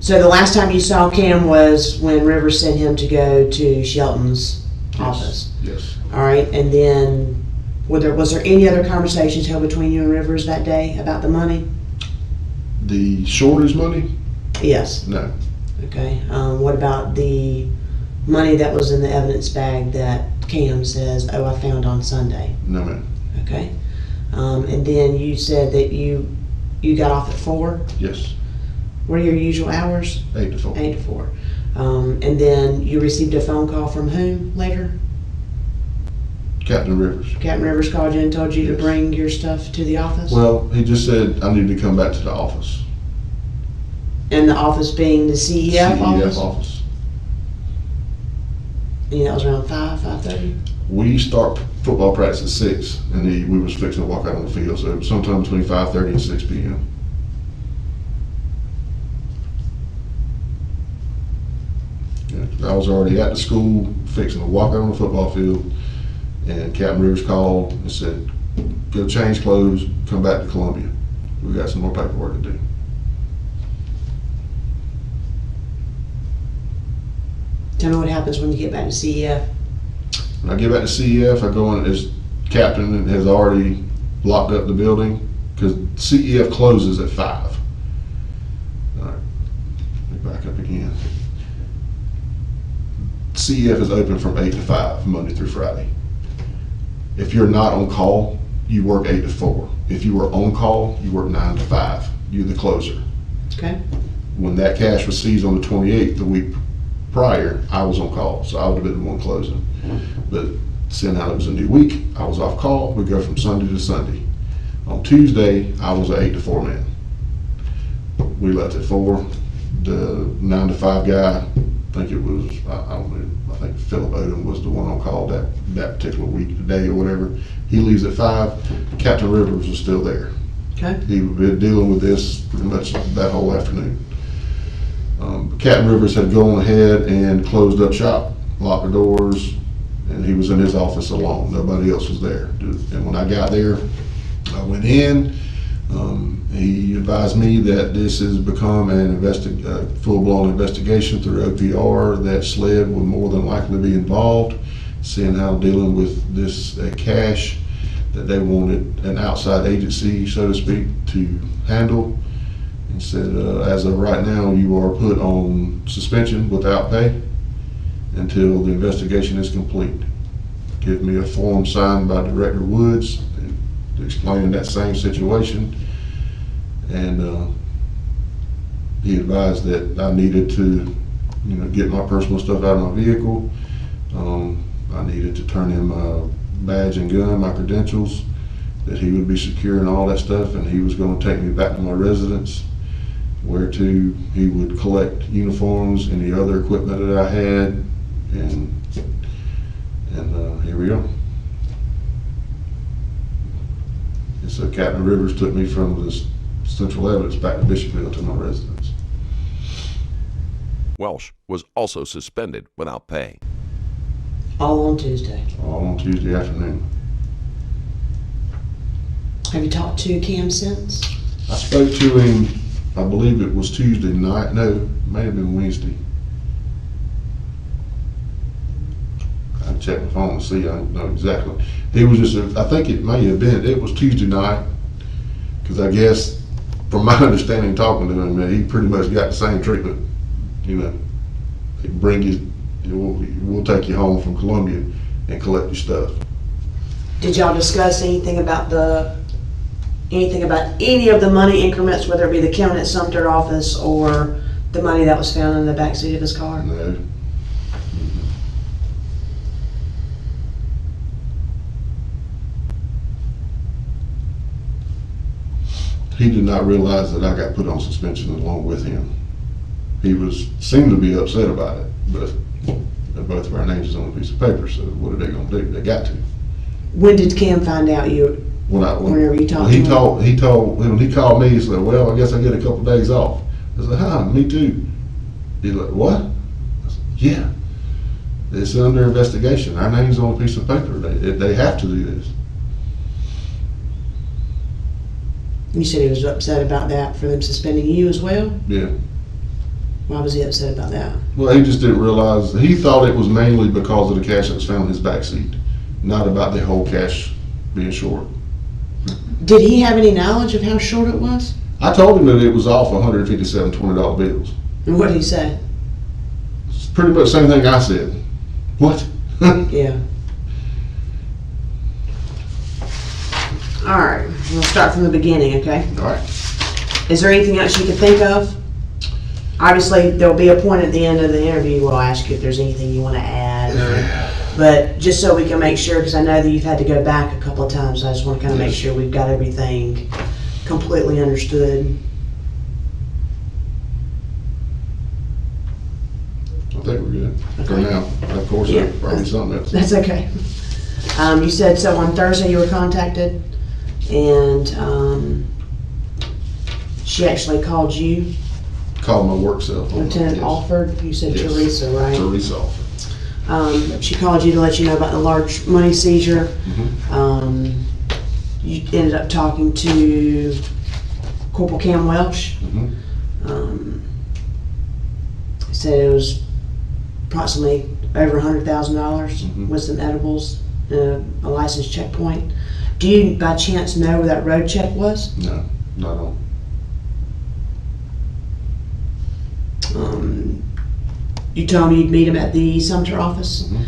So the last time you saw Cam was when Rivers sent him to go to Shelton's office?
Yes.
All right, and then was there any other conversations held between you and Rivers that day about the money?
The shortage money?
Yes.
No.
Okay. What about the money that was in the evidence bag that Cam says, oh, I found on Sunday?
No, ma'am.
Okay. And then you said that you got off at 4?
Yes.
What are your usual hours?
8 to 4.
8 to 4. And then you received a phone call from whom later?
Captain Rivers.
Captain Rivers called you and told you to
Yes.
bring your stuff to the office?
Well, he just said I need to come back to the office.
And the office being the CEF office?
office.
And that was around 5:30?
We start football practice at 6, and we was fixing to walk out on the field, so sometime between 5:30 and 6 p.m. Yeah, I was already at the school, fixing to walk out on the football field, and Captain Rivers called and said, go change clothes, come back to Columbia. We got some more paperwork to do.
Tell me what happens when you get back to CEF.
When I get back to CEF, I go in, as captain has already locked up the building, because CEF closes at 5. All right, let me back up again. CEF is open from 8 to 5, Monday through Friday. If you're not on call, you work 8 to 4. If you are on call, you work 9 to 5. You're the closer.
Okay.
When that cash was seized on the 28th, the week prior, I was on call, so I would have been the one closing. But seeing how it was a new week, I was off call. We go from Sunday to Sunday. On Tuesday, I was an 8 to 4 man. We left at 4. The 9 to 5 guy, I think it was, I don't know, I think Philip Odom was the one on call that particular week, today or whatever. He leaves at 5. Captain Rivers was still there.
Okay.
He had been dealing with this pretty much that whole afternoon. Captain Rivers had gone ahead and closed up shop, locked the doors, and he was in his office alone. Nobody else was there. And when I got there, I went in. He advised me that this has become a full-blown investigation through OPR, that SLED would more than likely be involved, seeing how dealing with this cash, that they wanted an outside agency, so to speak, to handle. And said, as of right now, you are put on suspension without pay until the investigation is complete. Give me a form signed by Director Woods explaining that same situation. And he advised that I needed to, get my personal stuff out of my vehicle. I needed to turn in my badge and gun, my credentials, that he would be securing all that stuff, and he was going to take me back to my residence, where to he would collect uniforms and the other equipment that I had, and here we are. And so Captain Rivers took me from this central evidence back to Bishopville to my residence.
Welsh was also suspended without pay.
All on Tuesday.
All on Tuesday afternoon.
Have you talked to Cam since?
I spoke to him, I believe it was Tuesday night. No, it may have been Wednesday. I checked my phone to see, I don't know exactly. He was just, I think it may have been, it was Tuesday night, because I guess, from my understanding talking to him, he pretty much got the same treatment. They bring you, we'll take you home from Columbia and collect your stuff.
Did y'all discuss anything about any of the money increments, whether it be the county at Sumter office or the money that was found in the backseat of his car?
No. He did not realize that I got put on suspension along with him. He seemed to be upset about it, but both of our names is on a piece of paper, so what are they going to do? They got to.
When did Cam find out you? Whenever you talked to him?
When he called me, he said, well, I guess I get a couple days off. I said, me too. He's like, what? I said, yeah. It's under investigation. Our name's on a piece of paper. They have to do this.
You said he was upset about that, for them suspending you as well?
Yeah.
Why was he upset about that?
Well, he just didn't realize, he thought it was mainly because of the cash that was found in his backseat, not about the whole cash being short.
Did he have any knowledge of how short it was?
I told him that it was off 157 $20 bills.
And what did he say?
It's pretty much the same thing I said. What?
Yeah. All right, we'll start from the beginning, okay?
All right.
Is there anything else you can think of? Obviously, there'll be a point at the end of the interview where I'll ask you if there's anything you want to add. But just so we can make sure, because I know that you've had to go back a couple of times, I just want to kind of make sure we've got everything completely understood.
I think we're good. it for
Okay.
now. Of course,
Yeah.
there's probably something else.
That's okay. You said so on Thursday you were contacted, and she actually called you,
Called my work cell phone.
Lieutenant
Yes.
Alford. You said
Yes.
Teresa, right?
Teresa Alford.
She called you to let you know about the large money seizure.
Mhm.
You ended up talking to Corporal Cam Welsh.
Mhm.
He said it was approximately over $100,000
Mhm.
with some edibles, a license checkpoint. Do you by chance know where that road check was?
No, not on.
You told me you'd meet him at the Sumter office.
Mhm.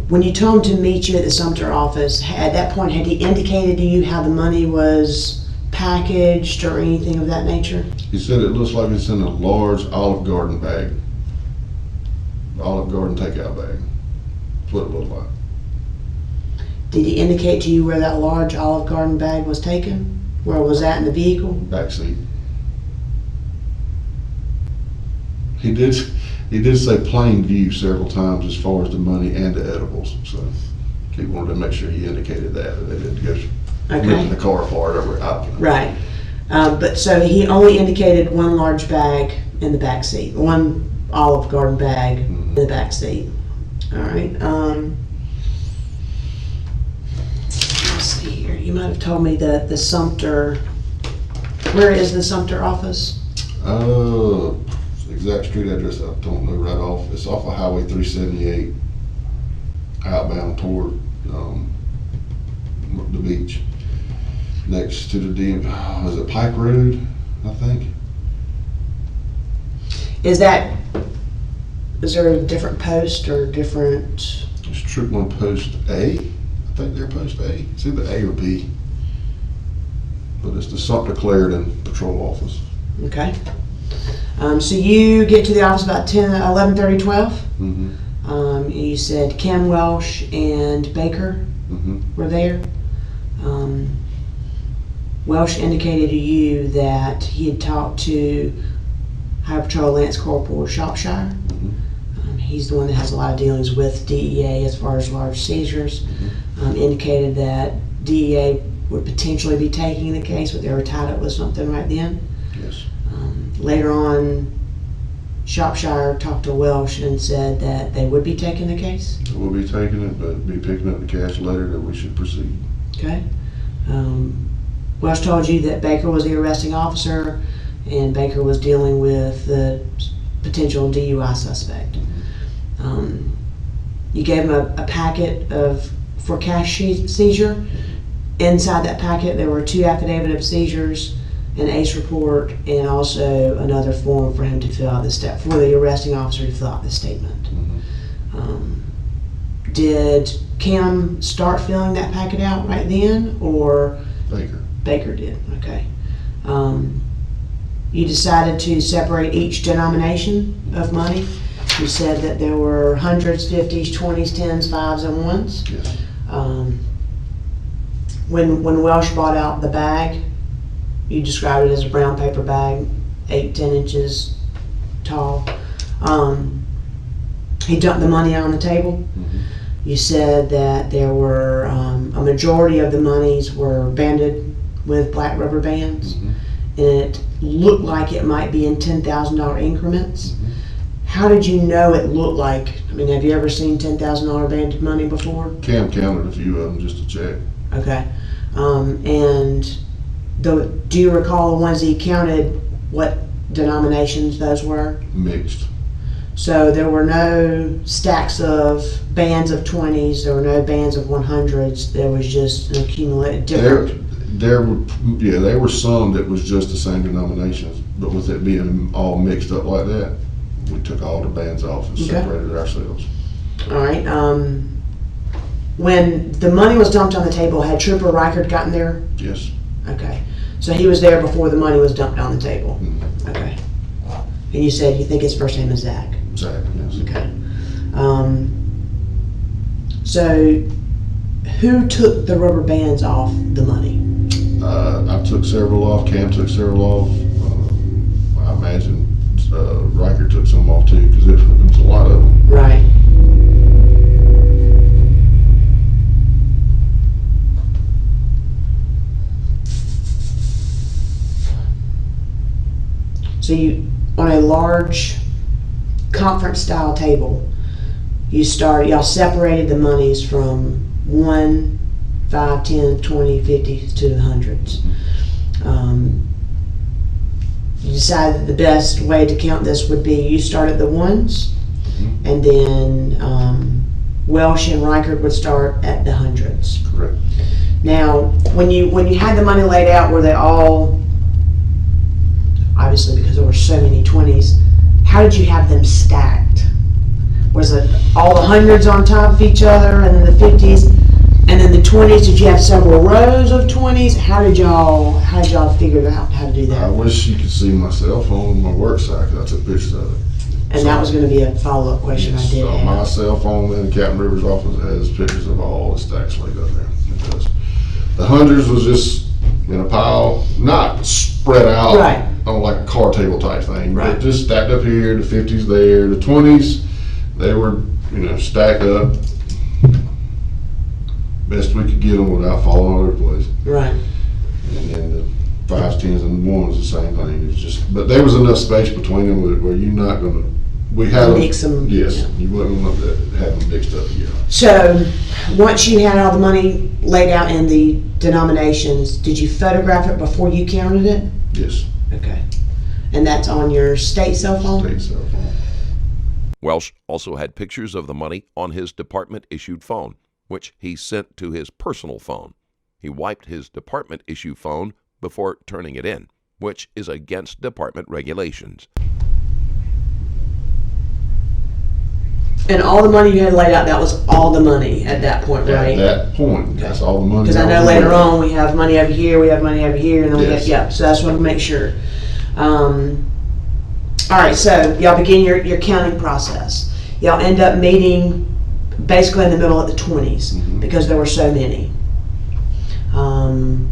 When you told him to meet you at the Sumter office, at that point, had he indicated to you how the money was packaged or anything of that nature?
He said it looks like it's in a large Olive Garden bag. Olive Garden takeout bag. That's what it looked like.
Did he indicate to you where that large Olive Garden bag was taken? Where was that in the vehicle?
Back seat. He did say plain view several times as far as the money and the edibles, so he wanted to make sure he indicated that they didn't go ripping
Okay,
the car apart over out.
right. But so he only indicated one large bag in the back seat, one Olive Garden bag in the back seat. All right. Let's see here. You might have told me that the Sumter. Where is the Sumter office?
Exact street address I don't know right off. It's off of Highway 378, outbound toward the beach, next to the is it Pike Road, I think.
Is there a different post or different?
It's Troop 1 Post A. I think they're Post A. It's either A or B. But it's the Sumter Clarendon Patrol Office.
Okay. So you get to the office about 11:30, 12.
Mm-hmm.
You said Cam Welsh and Baker
Mm-hmm.
were there. Welsh indicated to you that he had talked to High Patrol Lance Corporal Shropshire. He's the one that has a lot of dealings with DEA as far as large seizures. Indicated that DEA would potentially be taking the case, but they were tied up with something right then.
Yes.
Later on, Shropshire talked to Welsh and said that they would be taking the case.
We'll be taking it, but be picking up the cash later, that we should proceed.
Okay. Welsh told you that Baker was the arresting officer and Baker was dealing with the potential DUI suspect. You gave him a packet for cash seizure. Inside that packet there were 2 affidavit of seizures, an ACE report, and also another form for him to fill out for the arresting officer to fill out the statement. Did Cam start filling that packet out right then, or
Baker.
Baker did? Okay. You decided to separate each denomination of money. You said that there were hundreds, 50s, 20s, 10s, 5s, and 1s.
Yes.
When Welsh brought out the bag, you described it as a brown paper bag, 8-10 inches tall. He dumped the money out on the table. You said that there were a majority of the monies were banded with black rubber bands, and it looked like it might be in $10,000 increments. How did you know it looked like? I mean, have you ever seen $10,000 banded money before?
Cam counted a few of them just to check.
Okay. And do you recall the ones that he counted, what denominations those were?
Mixed.
So there were no stacks of bands of 20s, there were no bands of 100s, there was just an accumulated different.
There were some that was just the same denominations, but with it being all mixed up like that, we took all the bands off and separated ourselves.
All right. When the money was dumped on the table, had Trooper Reichert gotten there?
Yes.
Okay. So he was there before the money was dumped on the table? Okay. And you said you think his first name is Zach?
Zach, yes.
Okay. So who took the rubber bands off the money?
I took several off. Cam took several off. I imagine Riker took some off too, because it was a lot of them.
Right. So you, on a large conference style table, y'all separated the monies from 1, 5, 10, 20, 50 to the hundreds. You decided the best way to count this would be you start at the ones, and then Welsh and Reichard would start at the hundreds.
Correct.
Now, when you had the money laid out, were they all, obviously because there were so many 20s, how did you have them stacked? Was it all the hundreds on top of each other, and then the 50s, and then the 20s? Did you have several rows of 20s? How did y'all figure out how to do that?
I wish you could see my cell phone and my work site, 'cause I took pictures of it.
And that was going to be a follow-up question I did
So my
have.
cell phone in Captain Rivers' office has pictures of all the stacks laid up there. Because the hundreds was just in a pile, not spread out
Right.
on like a card table type thing,
Right.
but just stacked up here. The 50s there, the 20s, they were stacked up best we could get them without falling all over the place.
Right.
And then the 5s, 10s, and 1s the same thing. It's just, but there was enough space between them where you're not gonna. We had
Mix them.
Yes,
Yeah.
you wouldn't want to have them mixed up together.
So, once you had all the money laid out in the denominations, did you photograph it before you counted it?
Yes,
Okay. And that's on your state cell phone?
state cell phone.
Welsh also had pictures of the money on his department-issued phone, which he sent to his personal phone. He wiped his department-issue phone before turning it in, which is against department regulations.
And all the money you had laid out, that was all the money at that point, right?
At that point, that's all the money.
Because I know later on we have money over here, we have money over here, and then we have,
Yes.
yeah, so that's what I want to make sure. All right, so y'all begin your counting process. Y'all end up meeting basically in the middle at the 20s because there were so many. You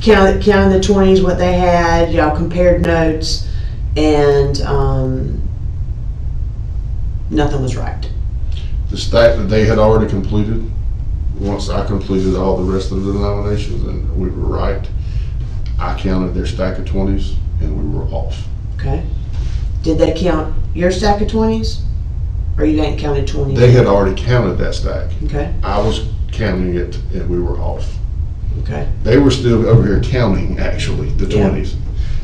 counted the 20s, what they had, y'all compared notes, and nothing was right.
The stack that they had already completed, once I completed all the rest of the denominations and we were right, I counted their stack of 20s and we were off.
Okay. Did they count your stack of 20s? Or you hadn't counted 20s?
They had already counted that stack.
Okay.
I was counting it and we were off.
Okay.
They were still over here counting, actually, the
Yeah.
20s.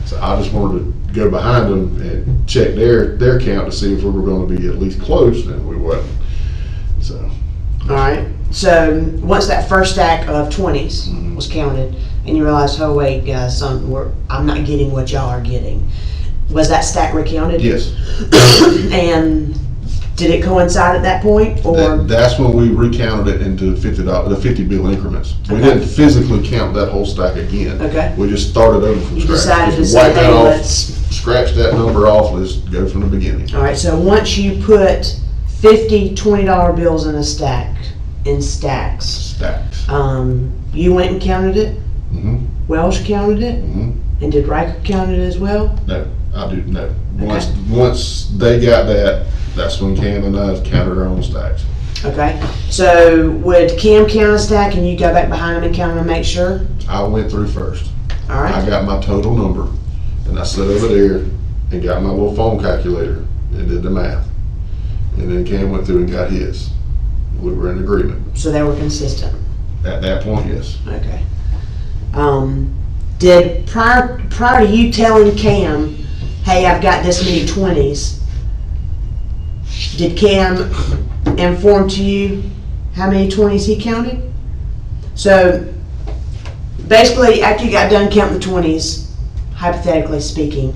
So I just wanted to go behind them and check their count to see if we were going to be at least close, and we wasn't. So,
All right. So once that first stack of 20s was counted, and you realized, oh wait, guys, I'm not getting what y'all are getting. Was that stack recounted?
yes,
And did it coincide at that point, or?
that's when we recounted it into the 50 bill increments. We
Okay.
didn't physically count that whole stack again.
Okay.
We just started over from
You
scratch.
decided to
Just
say,
wipe that
hey,
off,
let's.
scratch that number off, let's go from the beginning.
All right. So once you put 50 $20 bills in stacks,
Stacked.
you went and counted it.
Mm-hmm.
Welsh counted it,
Mm-hmm.
and did Riker count it as well?
No, I do no. Once they got that, that's when Cam and I counted our own stacks.
Okay. So would Cam count a stack, and you go back behind him and count them and make sure?
I went through first.
All
I
right.
got my total number, and I sat over there and got my little phone calculator and did the math. And then Cam went through and got his. We were in agreement.
So they were consistent.
At that point, yes.
Okay. Did prior to you telling Cam, hey, I've got this many 20s, did Cam inform to you how many 20s he counted? So basically, after you got done counting the 20s, hypothetically speaking,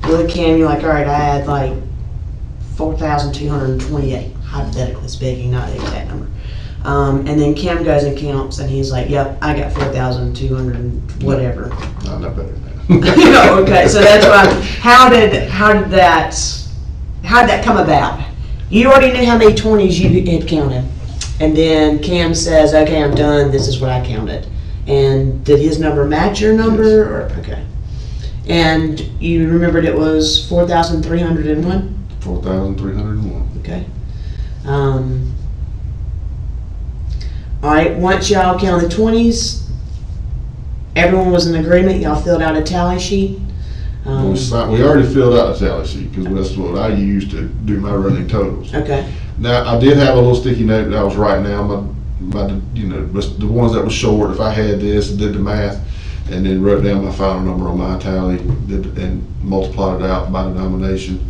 you look at Cam, you're like, all right, I had like 4,228, hypothetically speaking, not the exact number. And then Cam goes and counts, and he's like, yep, I got 4,200 and whatever.
No, not better than that.
Okay, so that's why, how did that come about? You already knew how many 20s you had counted, and then Cam says, okay, I'm done, this is what I counted. And did his number match your number?
Yes.
Or okay. And you remembered it was 4,301?
$4,301.
Okay. All right, once y'all counted the 20s, everyone was in agreement, y'all filled out a tally sheet.
We already filled out the tally sheet because that's what I use to do my running totals.
Okay.
Now, I did have a little sticky note that I was writing down the ones that was short. If I had this, did the math, and then wrote down my final number on my tally, and multiplied it out by denomination,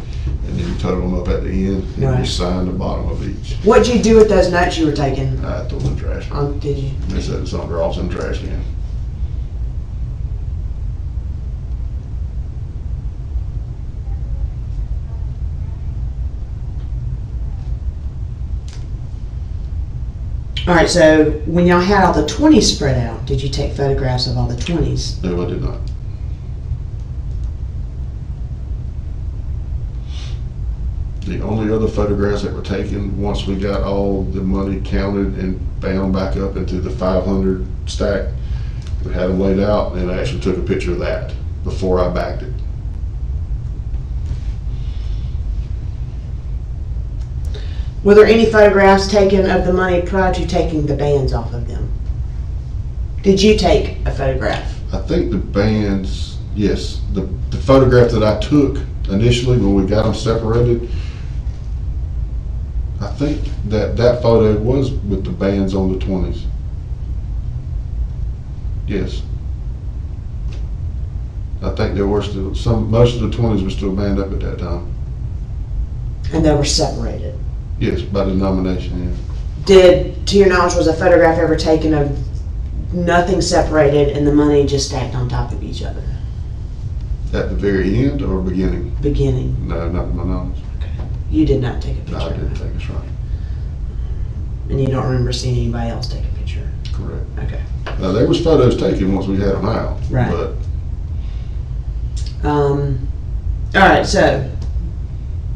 and then you total them up at the end, and
Right.
you sign the bottom of each.
What'd you do with those notes you were taking?
I threw them in the trash can.
Did you?
They said it's under all in the trash can.
All right, so when y'all had all the 20s spread out, did you take photographs of all the 20s?
No, I did not. The only other photographs that were taken once we got all the money counted and bound back up into the 500 stack, we had them laid out, and I actually took a picture of that before I backed it.
Were there any photographs taken of the money prior to taking the bands off of them? Did you take a photograph?
I think the bands, yes. The photograph that I took initially when we got them separated, I think that photo was with the bands on the 20s. Yes. I think there were still most of the 20s were still band up at that time.
And they were separated.
Yes, by denomination,
To your knowledge, was a photograph ever taken of nothing separated and the money just stacked on top of each other?
yeah. At the very end or beginning?
Beginning.
No, not to my knowledge.
Okay. You did not take a picture.
No, I didn't take a shot.
And you don't remember seeing anybody else take a picture?
Correct.
Okay.
Now, there was photos taken once we had them out.
Right.
But
All right, so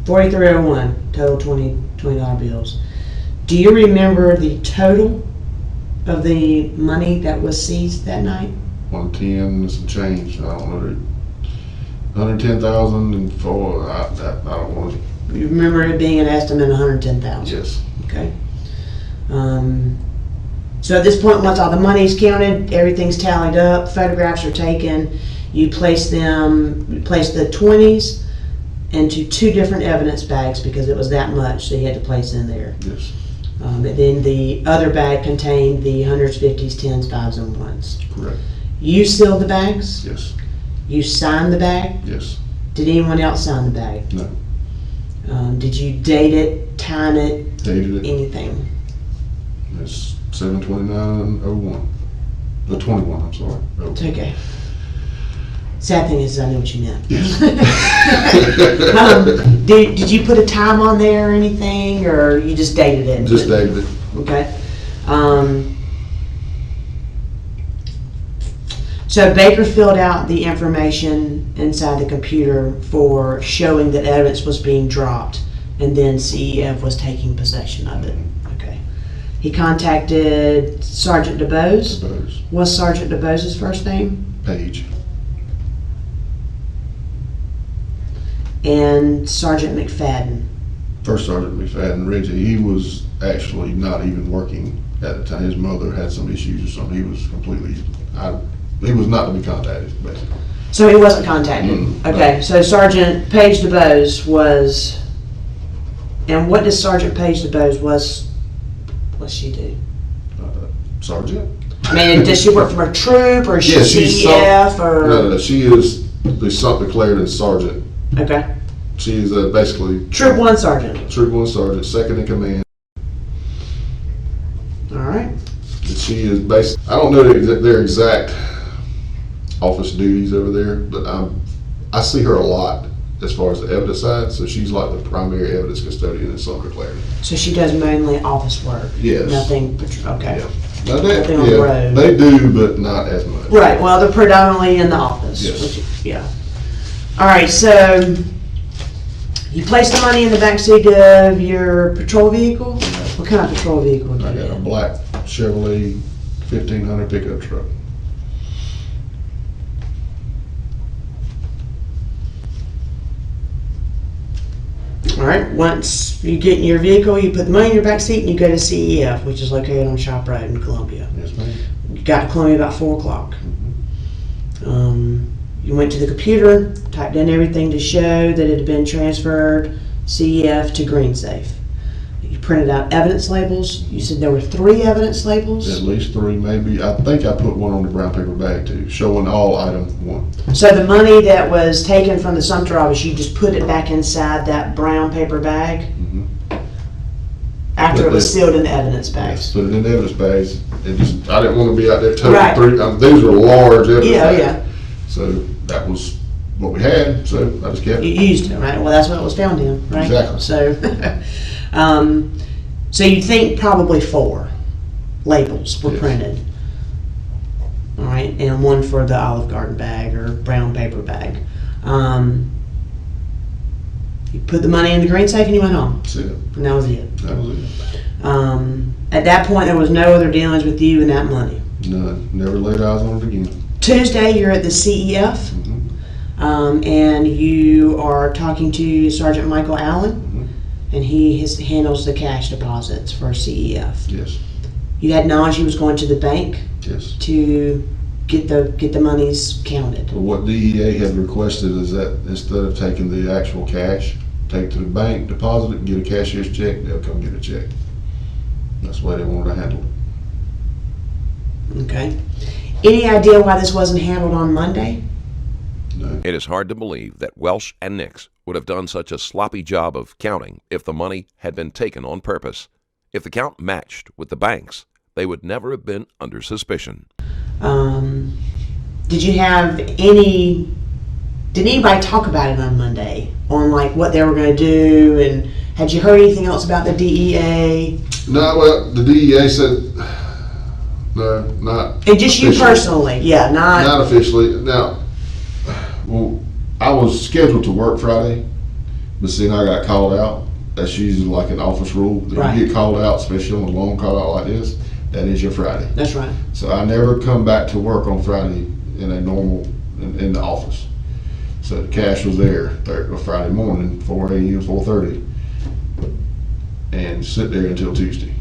4301, total $20 bills. Do you remember the total of the money that was seized that night?
110 and some change. I don't know. 110,004. I don't want to.
You remember it being an estimate of 110,000?
Yes.
Okay. So at this point, once all the money's counted, everything's tallied up, photographs are taken, you place the 20s into 2 different evidence bags because it was that much, so you had to place in there.
Yes.
And then the other bag contained the hundreds, 50s, 10s, 5s, and 1s.
Correct.
You sealed the bags?
Yes.
You signed the bag?
Yes.
Did anyone else sign the bag?
No.
Did you date it, time it,
Dated it.
anything?
It's 7/29/01. The 21. I'm sorry. Oh.
It's okay. Sad thing is, I know what you meant.
Yes.
Did you put a time on there or anything, or you just dated it?
Just dated it.
Okay. So Baker filled out the information inside the computer for showing that evidence was being dropped, and then CEF was taking possession of it. Okay. He contacted Sergeant DeBose.
Suppose.
What's Sergeant DeBose's first name?
Page.
And Sergeant McFadden.
First Sergeant McFadden, Reggie, he was actually not even working at the time. His mother had some issues or something. He was completely, he was not to be contacted, basically.
So he wasn't contacted? Okay, so Sergeant Paige DeBose was, and what does Sergeant Paige DeBose what's she do?
Sergeant?
I mean, does she work for a troop, or is she
Yeah, she's
CEF, or?
No, she is the declared as sergeant.
Okay.
She is basically
Troop 1 Sergeant.
Troop 1 sergeant, second in command.
All right.
And she is I don't know their exact office duties over there, but I see her a lot as far as the evidence side. So she's like the primary evidence custodian in Sumter Clarendon.
So she does mainly office work?
Yes.
Nothing, okay.
Yeah. Now that,
Nothing on the road.
they do, but not as much.
Right, well, they're predominantly in the office.
Yes.
Yeah. All right, so you place the money in the backseat of your patrol vehicle? What kind of patrol vehicle do
I
you
got a
have?
black Chevrolet 1500 pickup truck.
All right, once you get in your vehicle, you put the money in your back seat and you go to CEF, which is located on Shop Road in Columbia.
Yes, ma'am.
You got to Columbia about 4 o'clock.
Mm-hmm.
You went to the computer, typed in everything to show that it had been transferred CEF to GreenSafe. You printed out evidence labels. You said there were 3 evidence labels.
At least 3, maybe. I think I put one on the brown paper bag too, showing all item 1.
So the money that was taken from the Sumter office, you just put it back inside that brown paper bag
Mm-hmm.
after it was sealed in the evidence bags.
Yes, put it in the evidence bags. I didn't want to be out there toting
Right.
3. These were large evidence
Yeah,
bags.
yeah.
So that was what we had, so I just kept
You
it.
used it, right? Well, that's what it was found in, right?
Exactly.
So, so you think probably 4 labels were
Yes.
printed, all right, and 1 for the Olive Garden bag or brown paper bag. You put the money in the green safe and you went home,
That's it.
and that was it.
That was it.
At that point, there was no other dealings with you and that money.
None. Never laid eyes on it again.
Tuesday, you're at the CEF,
Mm-hmm.
and you are talking to Sergeant Michael Allen.
Mm-hmm.
And he handles the cash deposits for CEF.
Yes.
You had knowledge he was going to the bank
Yes.
to get the monies counted.
Well, what DEA had requested is that instead of taking the actual cash, take to the bank, deposit it, get a cashier's check, they'll come get a check. That's the way they wanted to handle it.
Okay. Any idea why this wasn't handled on Monday?
No.
It is hard to believe that Welsh and Nix would have done such a sloppy job of counting if the money had been taken on purpose. If the count matched with the bank's, they would never have been under suspicion.
Did you have any? Did anybody talk about it on Monday? On like what they were going to do, and had you heard anything else about the DEA?
No, well, the DEA said, no, not
And just you
officially.
personally, yeah,
Not officially. Now, well, I was scheduled to work Friday, but see, I got called out. That's usually like an office rule. That
Right.
You get called out, especially on a long call out like this, that is your Friday.
That's right.
So I never come back to work on Friday in a normal, in the office. So the cash was there Friday morning, 4 a.m., 4:30, and sit there until Tuesday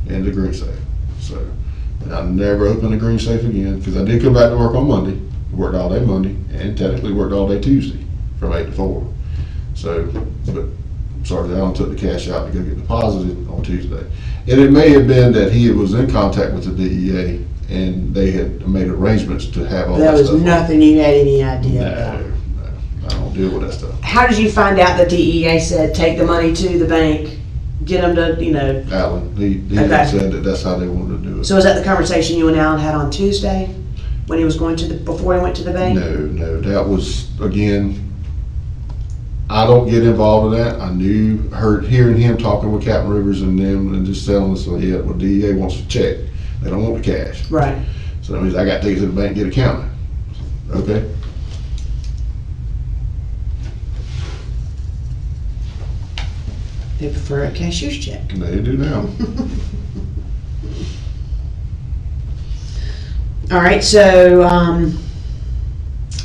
in the green safe. So and I never opened the green safe again because I did come back to work on Monday, worked all day Monday, and technically worked all day Tuesday from 8 to 4. So, but Sergeant Allen took the cash out to go get deposited on Tuesday. And it may have been that he was in contact with the DEA and they had made arrangements to have all
There
that
was
stuff.
nothing you had any idea about.
No, I don't deal with that stuff.
How did you find out the DEA said take the money to the bank, get them to,
Allen, he
Okay.
said that that's how they wanted to do it.
So was that the conversation you and Alan had on Tuesday when he was going to before he went to the bank?
No, that was, again, I don't get involved in that. I hearing him talking with Captain Rivers and them and just telling us, yeah, well, DEA wants to check. They don't want the cash.
Right.
So that means I got to take it to the bank and get it counted. Okay.
They prefer a cashier's check.
They do now.
All right, so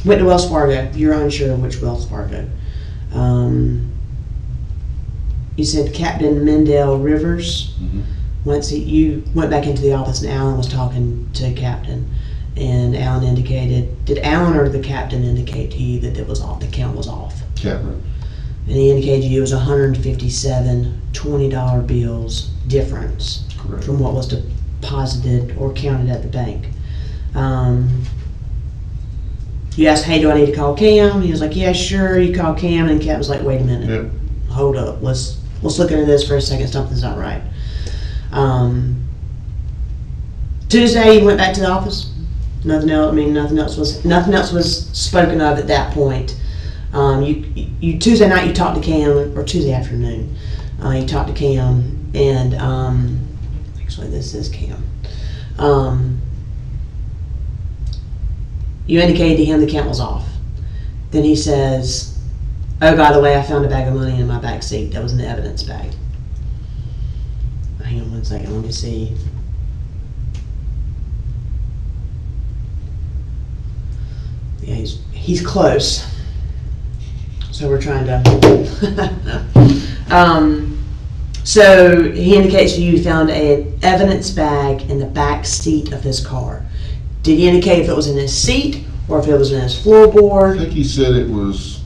went to Wells Fargo. You're unsure of which Wells Fargo. You said Captain Mendel Rivers.
Mhm.
You went back into the office and Alan was talking to Captain, and Alan indicated. Did Alan or the Captain indicate to you that it was off? The count was off,
Captain.
and he indicated to you it was 157 $20 bills difference
Correct.
from what was deposited or counted at the bank. You asked, hey, do I need to call Cam? He was like, yeah, sure. You call Cam, and Cam was like, wait a minute.
Yep.
Hold up. Let's look into this for a second. Something's not right. Tuesday, you went back to the office. Nothing else. Nothing else was spoken of at that point. You Tuesday night you talked to Cam, or Tuesday afternoon, you talked to Cam, and actually this is Cam. You indicated to him the count was off. Then he says, oh, by the way, I found a bag of money in my back seat. That was in the evidence bag. Hang on one second, let me see. Yeah, he's close. So we're trying to. So he indicates to you he found an evidence bag in the back seat of his car. Did he indicate if it was in his seat or if it was in his
I
floorboard?
think he said it was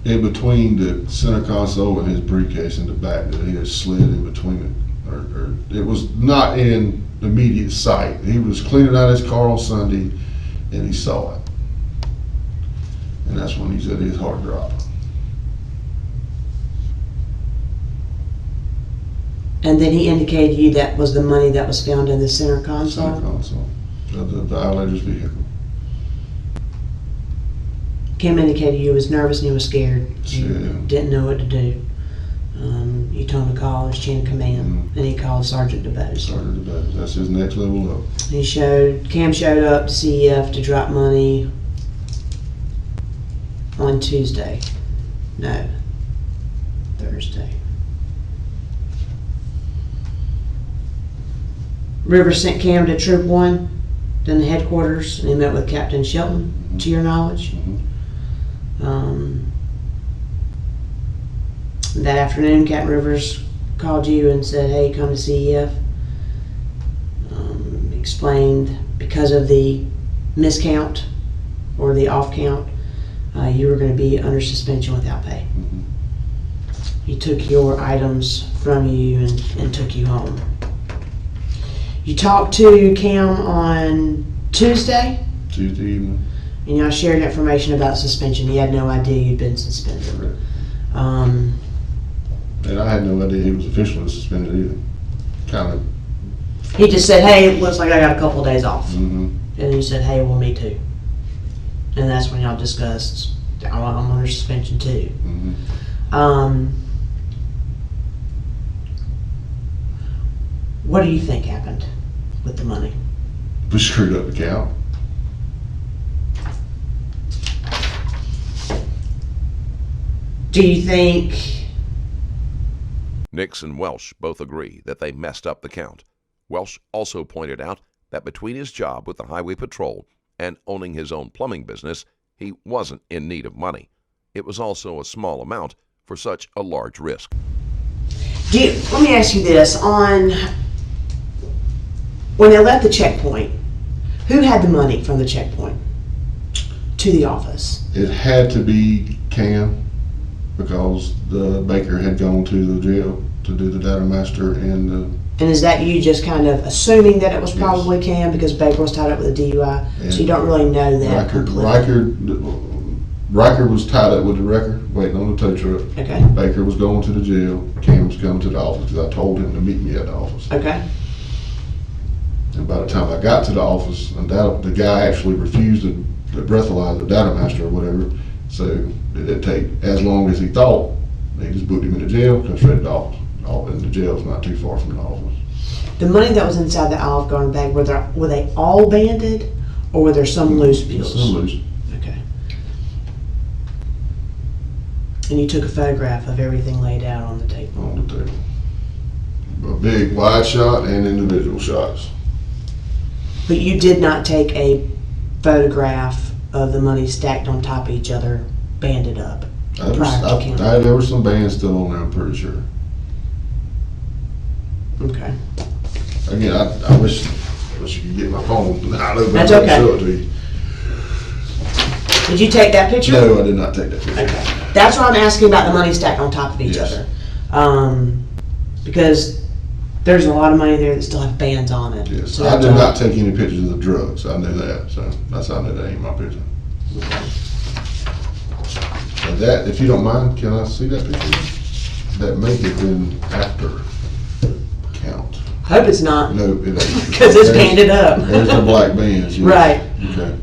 in between the center console and his briefcase in the back, that he had slid in between it. Or it was not in immediate sight. He was cleaning out his car on Sunday and he saw it. And that's when he said his heart dropped.
And then he indicated to you that was the money that was found in the center console?
Center console of the violator's vehicle.
Kim indicated he was nervous and he was scared. He
Yeah.
didn't know what to do. You told him to call his chain of command, and he called Sergeant DeBose.
Sergeant DeBose. That's his next level up.
Cam showed up to CEF to drop money on Tuesday. No, Thursday. Rivers sent Cam to Troop 1, then the headquarters, and he met with Captain Shelton, to your knowledge. That afternoon, Captain Rivers called you and said, hey, come to CEF. Explained because of the miscount or the off count, you were going to be under suspension without pay. He took your items from you and took you home. You talked to Cam on Tuesday,
Tuesday evening.
and y'all shared information about suspension. He had no idea you'd been suspended.
And I had no idea he was officially suspended either. Kind of.
He just said, hey, it looks like I got a couple of days off.
Mm-hmm.
And you said, hey, well, me too. And that's when y'all discussed, I'm under suspension too.
Mm-hmm.
What do you think happened with the money?
We screwed up the count.
Do you think...
Nix and Welsh both agree that they messed up the count. Welsh also pointed out that between his job with the Highway Patrol and owning his own plumbing business, he wasn't in need of money. It was also a small amount for such a large risk.
Let me ask you this. When they left the checkpoint, who had the money from the checkpoint to the office?
It had to be Cam, because the Baker had gone to the jail to do the data master and
And is that you just kind of assuming that it was
Yes.
probably Cam because Baker was tied up with a DUI?
And
So you don't really know that completely.
Riker was tied up with the wrecker, waiting on the tow truck.
Okay.
Baker was going to the jail. Cam was coming to the office because I told him to meet me at the office.
Okay.
And by the time I got to the office, and the guy actually refused to breathalyze the data master or whatever, so it didn't take as long as he thought. They just booked him in the jail, come straight to the office. And the jail's not too far from the office.
The money that was inside the Olive Garden bag, were they all banded, or were there some loose bills?
Some loose.
Okay. And you took a photograph of everything laid out on the table.
On the table. A big wide shot and individual shots.
But you did not take a photograph of the money stacked on top of each other, banded up, prior to counting.
There were some bands still on there, I'm pretty sure.
Okay.
Again, I wish you could get my phone. I know, but
That's
I
okay.
show it to you.
Did you take that picture?
No, I did not take that picture.
Okay. That's why I'm asking about the money stacked on top of each
Yes.
other. Because there's a lot of money there that still have bands on it.
Yes,
So
I
that's
did
all.
not take any pictures of the drugs. I knew that, so that's how I knew that ain't my picture. And that, if you don't mind, can I see that picture? That may have been after count.
Hope it's not.
No, it ain't.
Because it's banded up.
There's the black bands. Yes.
Right.
Okay.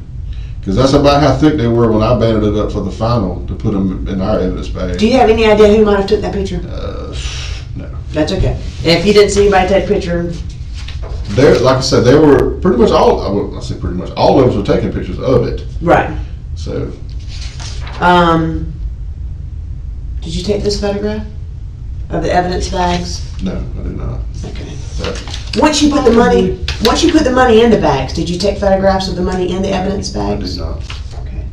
Because that's about how thick they were when I banded it up for the final to put them in our evidence bag.
Do you have any idea who might have took that picture?
No.
That's okay. If you didn't see anybody take a picture,
There, like I said, they were pretty much all. I say pretty much all of us were taking pictures of it.
right.
So
Did you take this photograph of the evidence bags?
no, I did not.
Okay.
That,
Once you put the money in the bags, did you take photographs of the money in the evidence
I
bags?
did not.
Okay.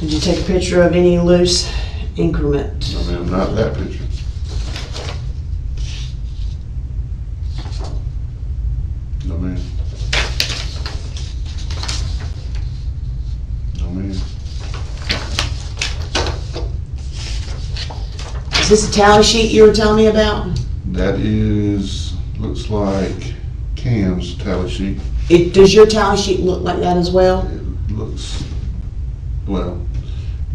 Did you take a picture of any loose increment?
No, ma'am, not that picture. No, ma'am. No, ma'am.
Is this a tally sheet you were telling me about?
That is, looks like Cam's tally sheet.
Does your tally sheet look like that as well?
It looks, well,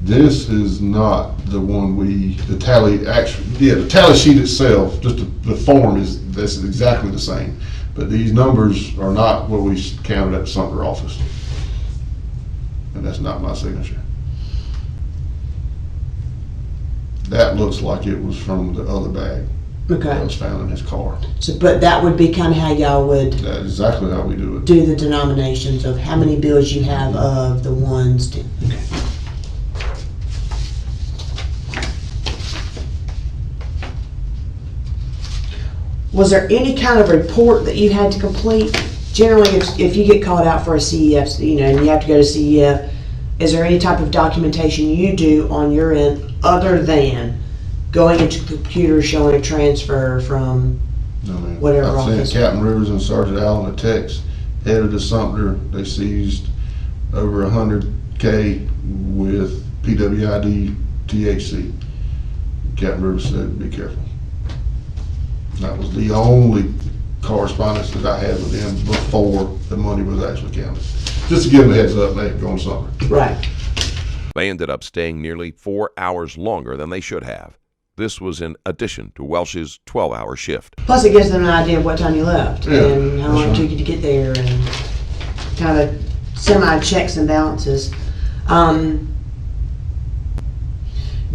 this is not the one the tally, actually, yeah, the tally sheet itself, just the form this is exactly the same. But these numbers are not what we counted at the Sumter office. And that's not my signature. That looks like it was from the other bag that
Okay.
was found in his car.
So, but that would be kind of how y'all would
That's exactly how we do it.
do the denominations of how many bills you have of the ones to. Okay. Was there any kind of report that you had to complete? Generally, if you get called out for a CEF, and you have to go to CEF, is there any type of documentation you do on your end other than going into the computer showing a transfer from
No, ma'am.
whatever
I've
office?
sent Captain Rivers and Sergeant Allen a text, headed to Sumter. They seized over 100K with PWID THC. Captain Rivers said, be careful. That was the only correspondence that I had with them before the money was actually counted. Just to give them a heads up, they going Sumter.
Right.
They ended up staying nearly 4 hours longer than they should have. This was in addition to Welsh's 12-hour shift.
Plus, it gives them an idea of what time you left
Yeah,
and how long it
that's
took you to get there, and kind of semi checks and balances.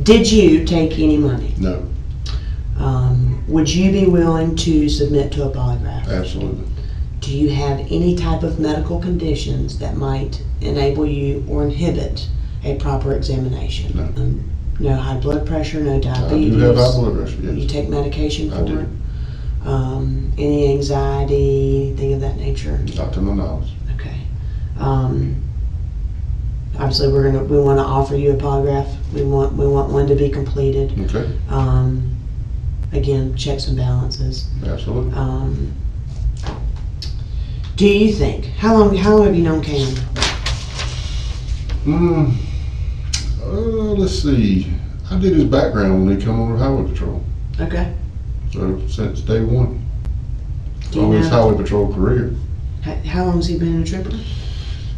Did you take any money?
No,
Would you be willing to submit to a polygraph?
absolutely.
Do you have any type of medical conditions that might enable you or inhibit a proper examination?
No.
No high blood pressure, no
I
diabetes?
do have high blood pressure,
You
yes.
take medication
I
for
do.
it? Any anxiety, anything of that nature?
Not to my knowledge.
Okay. Obviously, we want to offer you a polygraph. We want one to be completed.
Okay,
Again, checks and balances.
absolutely.
Do you think, how long have you known Cam?
Let's see. I did his background when he come over highway patrol.
Okay.
So since day one,
Do you
on his
know-
highway patrol career,
How long has he been a trooper?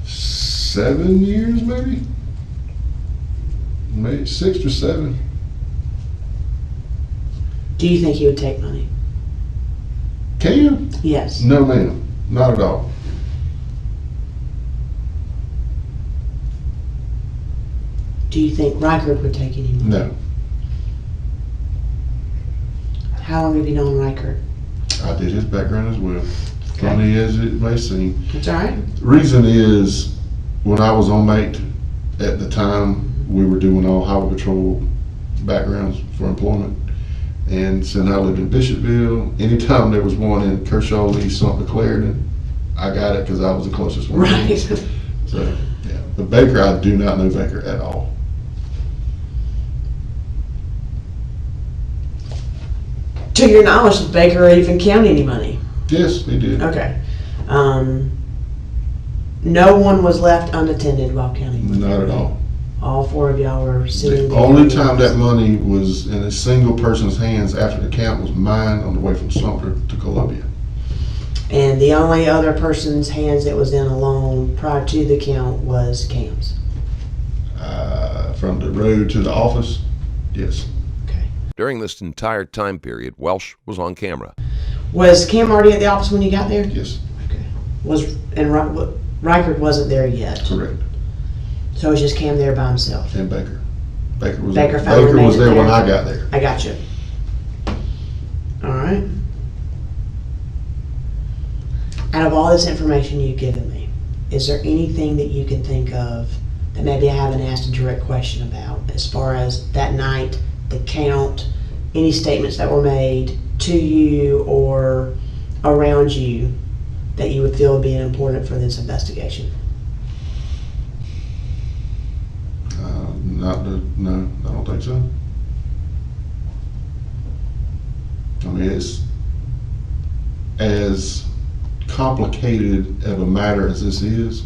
7 years maybe, 6 or 7.
Do you think he would take money?
Cam?
Yes.
No, ma'am, not at all.
Do you think Reichert would take any money?
No,
How long have you known Reichert?
I did his background as well. Funny as it may seem.
That's all right.
The reason is, when I was on mate at the time, we were doing all highway patrol backgrounds for employment. And since I lived in Bishopville, anytime there was one in Kershaw, Lee, Sumter, Clarendon, I got it because I was the closest one.
Right.
So, yeah. But Baker, I do not know Baker at all.
To your knowledge, did Baker even count any money?
Yes, he did.
Okay. No one was left unattended while counting money.
Not at all.
All four of y'all were sitting
The
there.
only time that money was in a single person's hands after the count was mine on the way from Sumter to Columbia.
And the only other person's hands that was in alone prior to the count was Cam's.
From the road to the office, yes.
Okay.
During this entire time period, Welsh was on camera.
Was Cam already at the office when you got there?
Yes,
Okay. Reichert wasn't there yet,
correct.
so it was just Cam there by himself.
And Baker. Baker was
Baker finally
Baker
made
was
it
there when
there.
I got there.
I got you. All right. Out of all this information you've given me, is there anything that you can think of that maybe I haven't asked a direct question about as far as that night, the count, any statements that were made to you or around you that you would feel being important for this investigation?
No, I don't think so. I mean, it's as complicated of a matter as this is.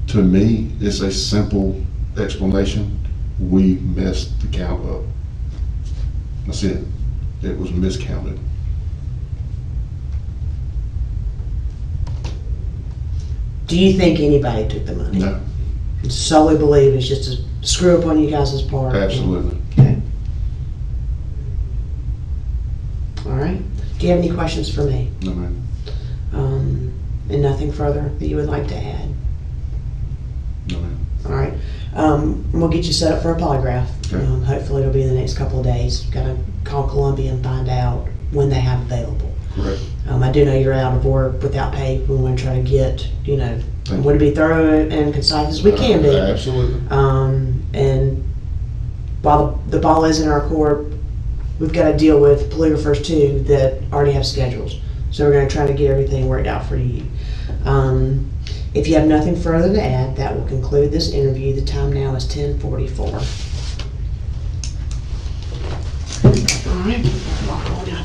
To me, it's a simple explanation. We messed the count up. That's it. It was miscounted.
Do you think anybody took the money?
No,
Solely believe it's just a screw up on you guys' part?
absolutely.
Okay. All right. Do you have any questions for me?
No, ma'am.
And nothing further that you would like to add?
No, ma'am.
All right. We'll get you set up for a polygraph.
Okay.
Hopefully it'll be in the next couple of days. Got to call Columbia and find out when they have available.
Correct.
I do know you're out of work without pay. We want to try to get,
Thank
want to be thorough and concise as we can be.
Absolutely.
And while the ball is in our court, we've got to deal with polygraphers too that already have schedules. So we're going to try to get everything worked out for you. If you have nothing further to add, that will conclude this interview. The time now is 10:44. All right, walk on out.